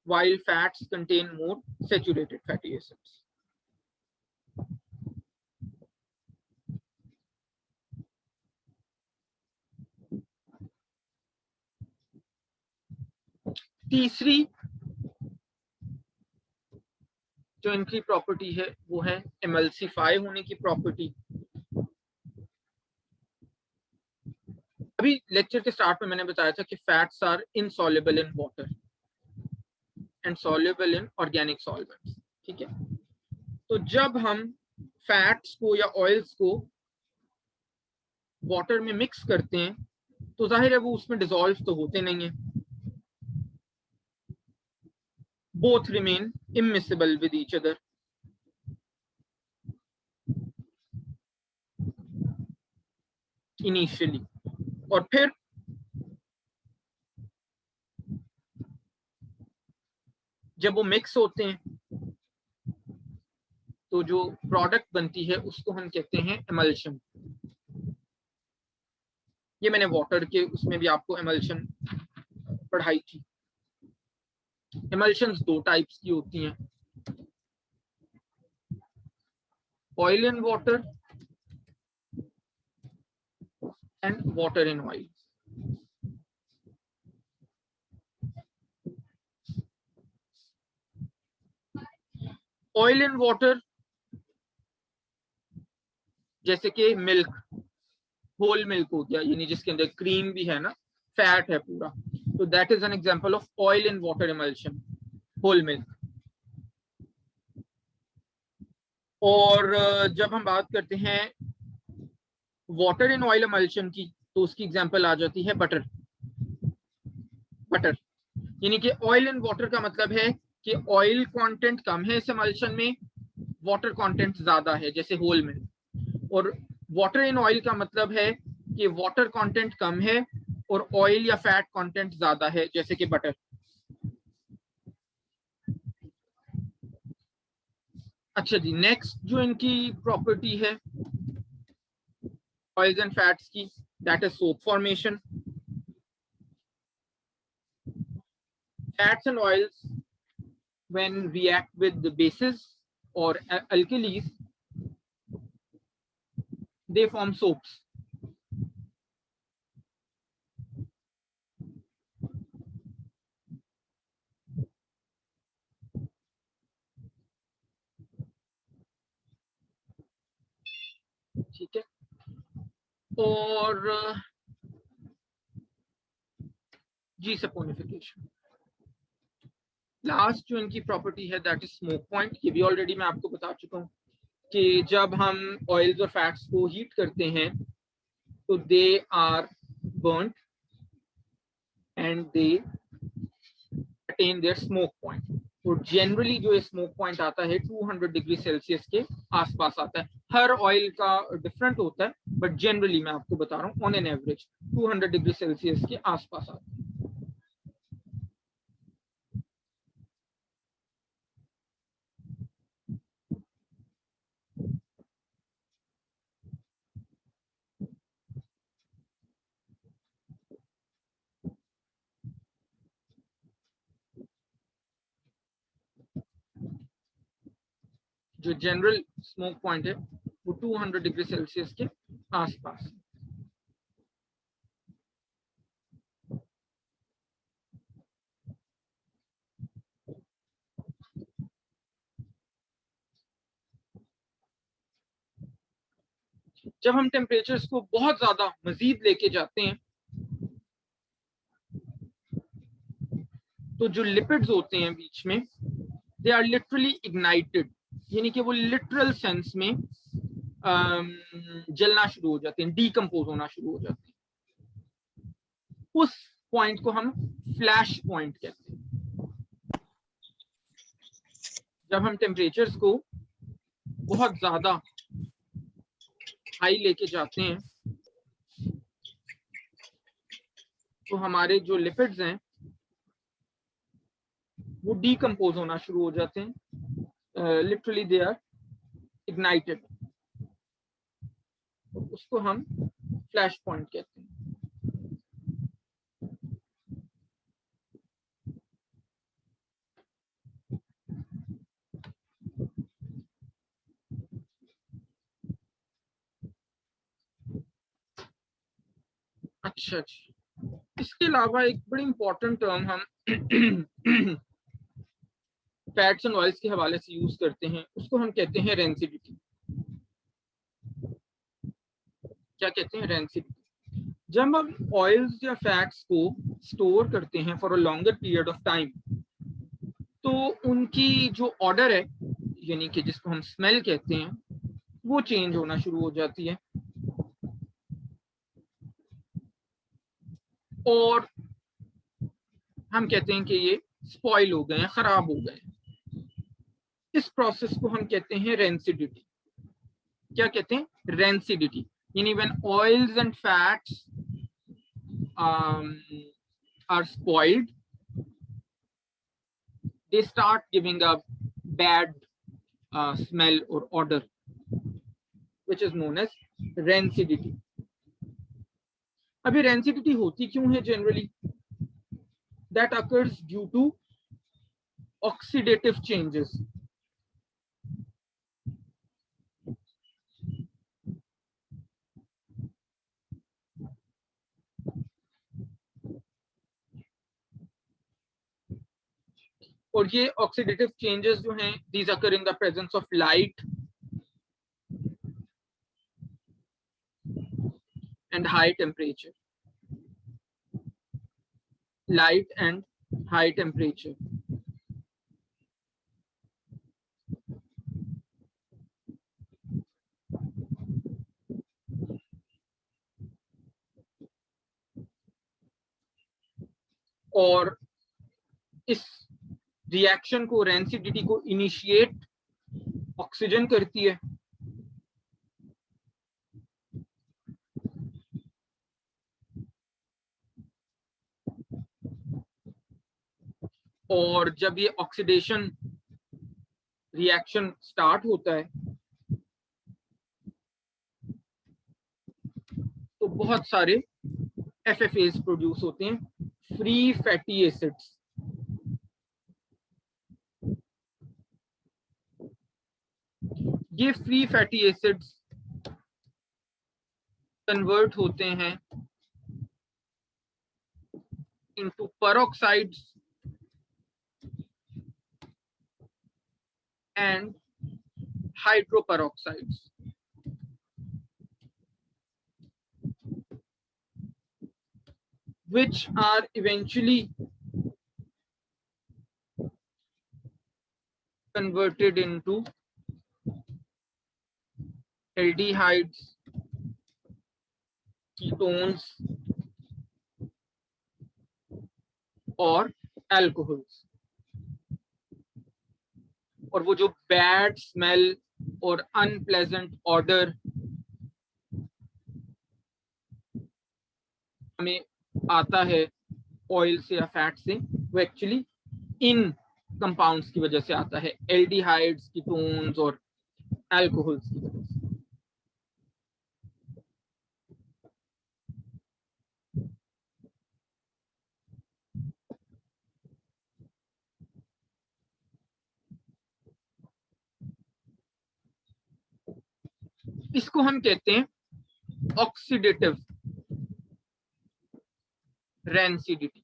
while fats contain more saturated fatty acids. तीसरी जो इनकी property है वो है एमल्सिफाई होने की property. अभी लेक्चर के स्टार्ट में मैंने बताया था कि fats are insoluble in water and soluble in organic solvents. ठीक है, तो जब हम फैट्स को या ऑयल्स को वाटर में मिक्स करते हैं तो जाहिर है वो उसमें डिसॉल्व तो होते नहीं है। Both remain immiscible with each other. Initially, और फिर जब वो मिक्स होते हैं तो जो प्रोडक्ट बनती है उसको हम कहते हैं एमल्शन। ये मैंने वाटर के उसमें भी आपको एमल्शन पढ़ाई थी। एमल्शंस दो टाइप्स की होती हैं, oil in water and water in oil. Oil in water जैसे कि मिल्क, होल मिल्क हो गया, यानी जिसके अंदर क्रीम भी है ना, फैट है पूरा, तो that is an example of oil in water emulsion, whole milk. और जब हम बात करते हैं वाटर इन ऑयल एमल्शन की तो उसकी एग्जांपल आ जाती है बटर। बटर यानी कि ऑयल इन वाटर का मतलब है कि ऑयल कंटेंट कम है इस एमल्शन में, वाटर कंटेंट ज्यादा है जैसे होल मिल्क। और वाटर इन ऑयल का मतलब है कि वाटर कंटेंट कम है और ऑयल या फैट कंटेंट ज्यादा है जैसे कि बटर। अच्छा जी, नेक्स्ट जो इनकी प्रॉपर्टी है ऑयल्स एंड फैट्स की, that is soap formation. Fats and oils when react with the bases or alkalis, they form soaps. ठीक है. और जी सपोनिफिकेशन, लास्ट जो इनकी प्रॉपर्टी है दैट इज स्मोक पॉइंट. ये भी ऑलरेडी मैं आपको बता चुका हूँ कि जब हम ऑयल्स और फैट्स को हीट करते हैं तो they are burned and they attain their smoke point. तो जनरली जो स्मोक पॉइंट आता है 200 डिग्री सेल्सियस के आसपास आता है. हर ऑयल का डिफरेंट होता है, बट जनरली मैं आपको बता रहा हूँ on an average 200 degree Celsius के आसपास आता है. जो जनरल स्मोक पॉइंट है वो 200 डिग्री सेल्सियस के आसपास. जब हम टेम्परेचर्स को बहुत ज्यादा मजीद लेके जाते हैं तो जो लिपिड्स होते हैं बीच में, दे आर लिटरली इग्नाइटेड, यानी कि वो लिटरल सेंस में जलना शुरू हो जाते हैं, डीकम्पोज होना शुरू हो जाते हैं. उस पॉइंट को हम फ्लैश पॉइंट कहते हैं. जब हम टेम्परेचर्स को बहुत ज्यादा हाई लेके जाते हैं तो हमारे जो लिपिड्स हैं वो डीकम्पोज होना शुरू हो जाते हैं, लिटरली दे आर इग्नाइटेड. उसको हम फ्लैश पॉइंट कहते हैं. अच्छा जी, इसके अलावा एक बड़ी इंपॉर्टेंट टर्म हम फैट्स एंड ऑयल्स के हवाले से यूज करते हैं, उसको हम कहते हैं रेंसिडिटी. क्या कहते हैं? रेंसिडिटी. जब हम ऑयल्स या फैट्स को स्टोर करते हैं for a longer period of time तो उनकी जो ऑर्डर है, यानी कि जिसको हम स्मेल कहते हैं, वो चेंज होना शुरू हो जाती है और हम कहते हैं कि ये स्पॉइल हो गए हैं, खराब हो गए हैं. इस प्रोसेस को हम कहते हैं रेंसिडिटी. क्या कहते हैं? रेंसिडिटी. यानी when oils and fats are spoiled, they start giving a bad smell or odor, which is known as rancidity. अभी rancidity होती क्यों है generally? That occurs due to oxidative changes. और ये ऑक्सीडेटिव चेंजेस जो हैं, these occur in the presence of light and high temperature. Light and high temperature. और इस रिएक्शन को, रेंसिडिटी को इनिशिएट ऑक्सीजन करती है और जब ये ऑक्सीडेशन रिएक्शन स्टार्ट होता है तो बहुत सारे FFAs प्रोड्यूस होते हैं, फ्री फैटी एसिड्स। ये फ्री फैटी एसिड्स कन्वर्ट होते हैं into peroxides and hydroperoxides, which are eventually converted into aldehydes, ketones और alcohols। और वो जो बैड स्मेल और अनप्लेजेंट ऑर्डर हमें आता है ऑयल से या फैट से, वो एक्चुअली इन कंपाउंड्स की वजह से आता है, एल्डिहाइड्स, कीटोन्स और अल्कोहल्स की वजह से। इसको हम कहते हैं ऑक्सीडेटिव रैंसिडिटी।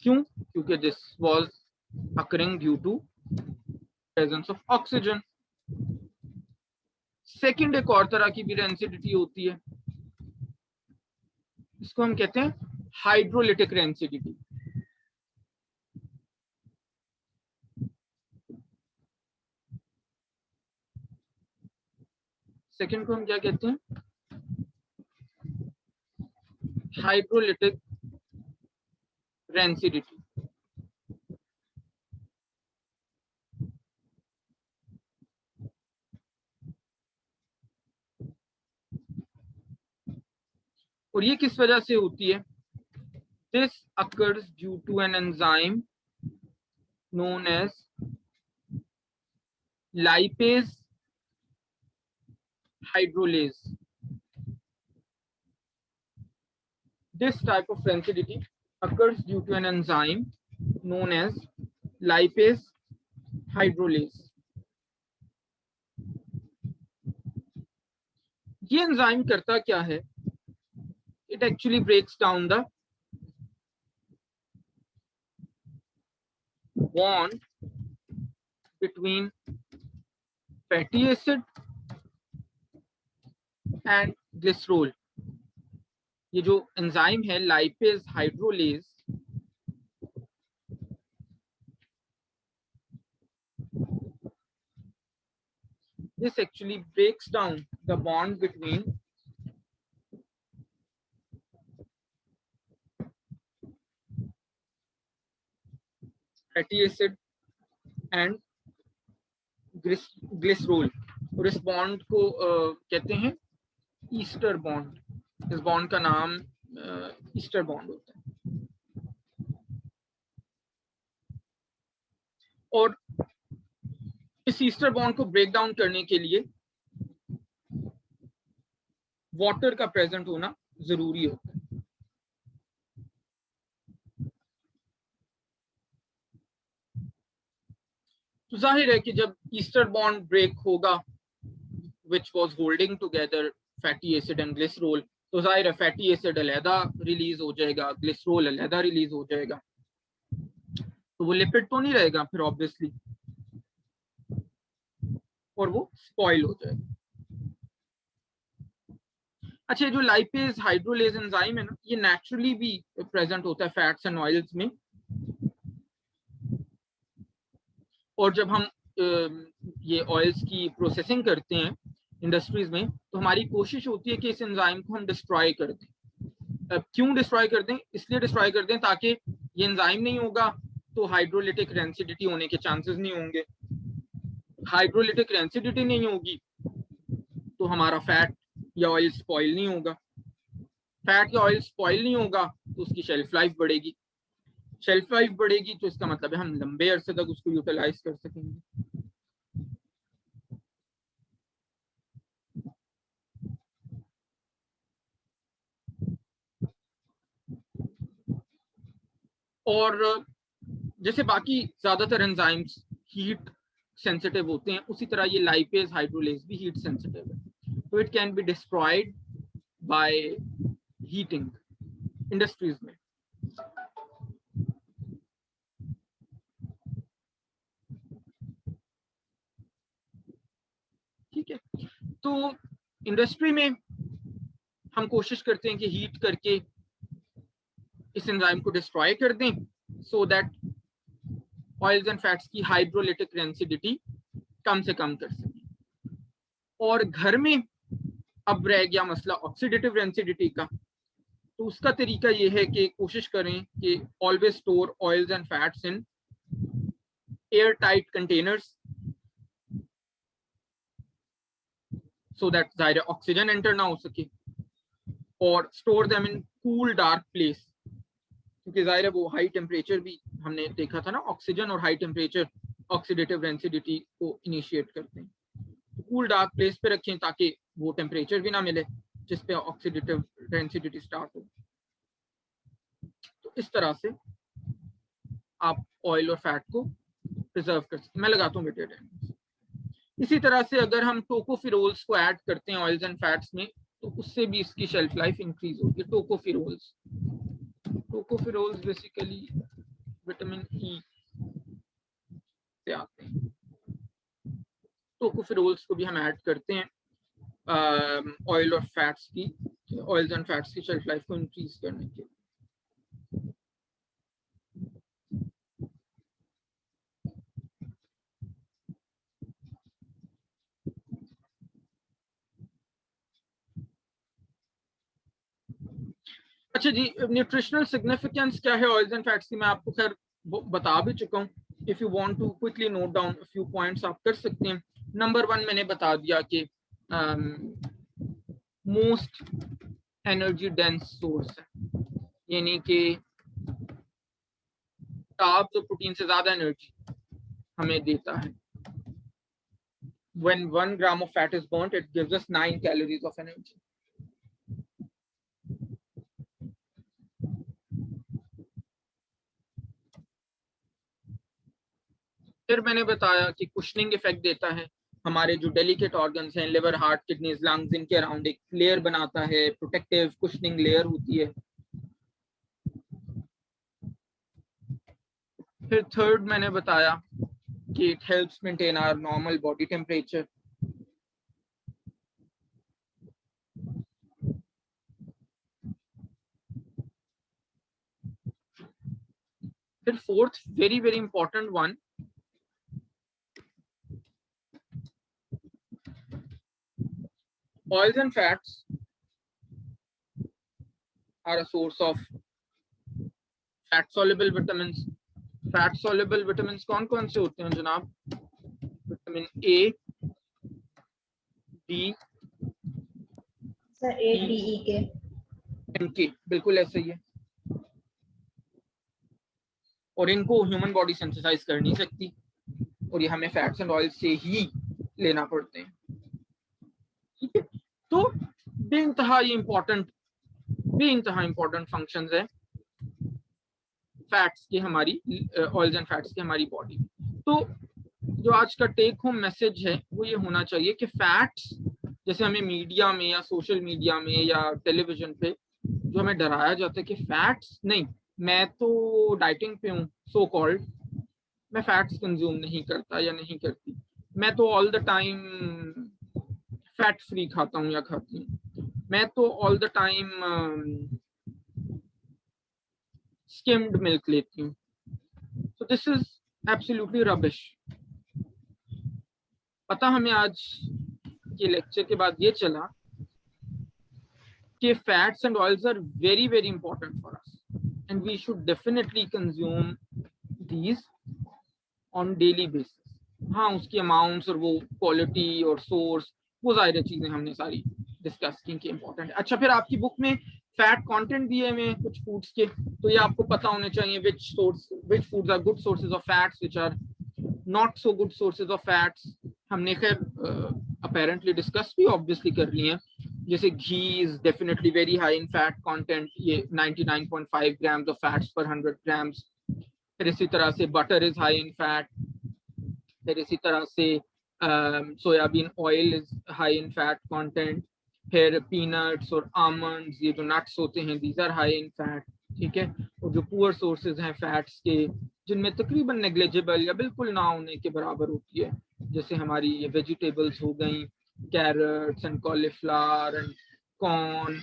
क्यों? क्योंकि this was occurring due to presence of oxygen. Second एक और तरह की भी रैंसिडिटी होती है, इसको हम कहते हैं हाइड्रोलिटिक रैंसिडिटी। सेकंड को हम क्या कहते हैं? Hydrolytic rancidity. और ये किस वजह से होती है? This occurs due to an enzyme known as lipase hydrolase. This type of rancidity occurs due to an enzyme known as lipase hydrolase. ये एंजाइम करता क्या है? It actually breaks down the bond between fatty acid and glycerol. ये जो enzyme है lipase hydrolase, this actually breaks down the bond between fatty acid and glycerol. और इस bond को कहते हैं ईस्टर बॉन्ड। इस बॉन्ड का नाम ईस्टर बॉन्ड होता है। और इस ईस्टर बॉन्ड को ब्रेक डाउन करने के लिए वाटर का प्रेजेंट होना जरूरी होता है। तो जाहिर है कि जब ईस्टर बॉन्ड ब्रेक होगा, which was holding together fatty acid and glycerol, तो जाहिर है फैटी एसिड अलहदा रिलीज हो जाएगा, ग्लिसरोल अलहदा रिलीज हो जाएगा, तो वो लिपिड तो नहीं रहेगा फिर ऑब्वियसली, और वो स्पॉइल हो जाएगा। अच्छा, जो लाइपेज हाइड्रोलेज एंजाइम है ना, ये नेचुरली भी प्रेजेंट होता है फैट्स एंड ऑयल्स में। और जब हम ये ऑयल्स की प्रोसेसिंग करते हैं इंडस्ट्रीज में, तो हमारी कोशिश होती है कि इस एंजाइम को हम डिस्ट्रॉय कर दें। क्यों डिस्ट्रॉय कर दें? इसलिए डिस्ट्रॉय कर दें ताकि ये एंजाइम नहीं होगा तो हाइड्रोलिटिक रैंसिडिटी होने के चांसेस नहीं होंगे। हाइड्रोलिटिक रैंसिडिटी नहीं होगी तो हमारा फैट या ऑयल स्पॉइल नहीं होगा। फैट या ऑयल स्पॉइल नहीं होगा तो उसकी शेल्फ लाइफ बढ़ेगी। शेल्फ लाइफ बढ़ेगी तो इसका मतलब है हम लंबे अरसे तक उसको यूटिलाइज कर सकेंगे। और जैसे बाकी ज्यादातर एंजाइम्स हीट सेंसिटिव होते हैं, उसी तरह ये लाइपेज हाइड्रोलेज भी हीट सेंसिटिव है, तो it can be destroyed by heating industries में। ठीक है, तो इंडस्ट्री में हम कोशिश करते हैं कि हीट करके इस एंजाइम को डिस्ट्रॉय कर दें, so that oils and fats की हाइड्रोलिटिक रेंसिडिटी कम से कम कर सकें। और घर में अब रह गया मसला ऑक्सीडेटिव रेंसिडिटी का, तो उसका तरीका ये है कि कोशिश करें कि always store oils and fats in air tight containers, so that ज़ाहिर ऑक्सीजन एंटर ना हो सके, और store them in cool dark place, क्योंकि ज़ाहिर है वो हाई टेम्परेचर भी हमने देखा था ना, ऑक्सीजन और हाई टेम्परेचर ऑक्सीडेटिव रेंसिडिटी को इनिशिएट करते हैं। तो कूल डार्क प्लेस पे रखें ताकि वो टेम्परेचर भी ना मिले जिस पे ऑक्सीडेटिव रेंसिडिटी स्टार्ट हो। तो इस तरह से आप ऑयल और फैट को प्रिजर्व कर सकते हैं। मैं लगाता हूँ बेटे। इसी तरह से अगर हम टोकोफिरोल्स को ऐड करते हैं ऑयल्स एंड फैट्स में, तो उससे भी इसकी शेल्फ लाइफ इंक्रीज होती है। टोकोफिरोल्स बेसिकली विटामिन ई से आते हैं। टोकोफिरोल्स को भी हम ऐड करते हैं ऑयल और फैट्स की, ऑयल्स एंड फैट्स की शेल्फ लाइफ को इंक्रीज करने के लिए। अच्छा जी, न्यूट्रिशनल सिग्निफिकेंस क्या है ऑयल्स एंड फैट्स की, मैं आपको खैर बता भी चुका हूँ। If you want to quickly note down few points आप कर सकते हैं। नंबर 1 मैंने बता दिया कि मोस्ट एनर्जी डेंस सोर्स है, यानी कि कार्ब्स और प्रोटीन से ज्यादा एनर्जी हमें देता है। When 1 gram of fat is burnt, it gives us 9 calories of energy. फिर मैंने बताया कि कुशनिंग इफेक्ट देता है, हमारे जो डेलिकेट ऑर्गन्स हैं, लिवर, हार्ट, किडनीज, लंग्स, इनके अराउंड एक लेयर बनाता है, प्रोटेक्टिव कुशनिंग लेयर होती है। फिर थर्ड मैंने बताया कि it helps maintain our normal body temperature. फिर fourth very very important one, oils and fats are a source of fat soluble vitamins. Fat soluble vitamins कौन कौन से होते हैं जनाब? Vitamin A, D, sir A, D, E K, and के, बिल्कुल ऐसे ही है। और इनको ह्यूमन बॉडी सिंथेसाइज कर नहीं सकती, और ये हमें फैट्स एंड ऑयल से ही लेना पड़ते हैं। ठीक है, तो बेइंतहा इंपॉर्टेंट फंक्शंस है फैट्स की, हमारी ऑयल्स एंड फैट्स की हमारी बॉडी। तो जो आज का टेक होम मैसेज है वो ये होना चाहिए कि फैट्स, जैसे हमें मीडिया में या सोशल मीडिया में या टेलीविजन पे जो हमें डराया जाता है कि फैट्स नहीं, मैं तो डाइटिंग पे हूँ सो कॉल्ड, मैं फैट्स कंज्यूम नहीं करता या नहीं करती, मैं तो all the time fat free खाता हूँ या खाती हूँ, मैं तो all the time skimmed milk लेती हूँ। So this is absolutely rubbish. पता हमें आज के लेक्चर के बाद ये चला कि fats and oils are very very important for us and we should definitely consume these on daily basis. हाँ, उसकी अमाउंट्स और वो क्वालिटी और सोर्स, वो ज़ाहिर चीज़ें हमने सारी डिस्कस की कि इम्पोर्टेंट है। अच्छा, फिर आपकी बुक में फैट कंटेंट दिए हुए हैं कुछ फूड्स के, तो ये आपको पता होने चाहिए which foods are good sources of fats, which are not so good sources of fats। हमने खैर apparently डिस्कस भी ऑब्वियसली कर लिए हैं, जैसे ghee is definitely very high in fat content, ये 99.5 grams of fats per 100 grams फिर इसी तरह से butter is high in fat, फिर इसी तरह से soybean oil is high in fat content, फिर पीनट्स और आमंड्स, ये जो नट्स होते हैं these are high in fat, ठीक है। और जो पुअर सोर्सेज हैं फैट्स के, जिनमें तकरीबन नेग्लिजिबल या बिल्कुल ना होने के बराबर होती है, जैसे हमारी ये वेजिटेबल्स हो गई, carrots and cauliflower and corn,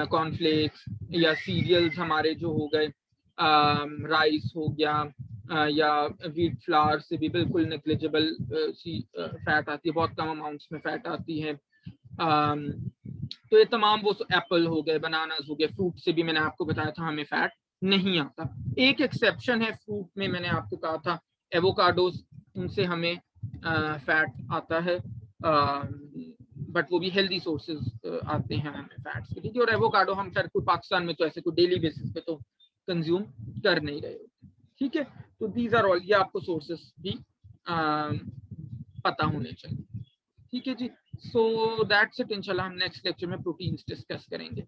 cornflakes, या सीरियल्स हमारे जो हो गए, राइस हो गया, या वीट फ्लावर से भी बिल्कुल नेग्लिजिबल सी फैट आती है, बहुत कम अमाउंट्स में फैट आती है। तो ये तमाम वो एप्पल हो गए, बनानास हो गए, फ्रूट से भी मैंने आपको बताया था हमें फैट नहीं आता। एक एक्सेप्शन है फ्रूट में, मैंने आपको कहा था एवोकाडोस, उनसे हमें फैट आता है, बट वो भी हेल्दी सोर्सेज आते हैं हमें फैट्स के, ठीक है। और एवोकाडो हम खैर कोई पाकिस्तान में तो ऐसे कोई डेली बेसिस पे तो कंज्यूम कर नहीं रहे होते, ठीक है। तो दीज आर ऑल, ये आपको सोर्सेस भी पता होने चाहिए, ठीक है जी। So that's it. इंशाल्लाह हम नेक्स्ट लेक्चर में प्रोटीन्स डिस्कस करेंगे।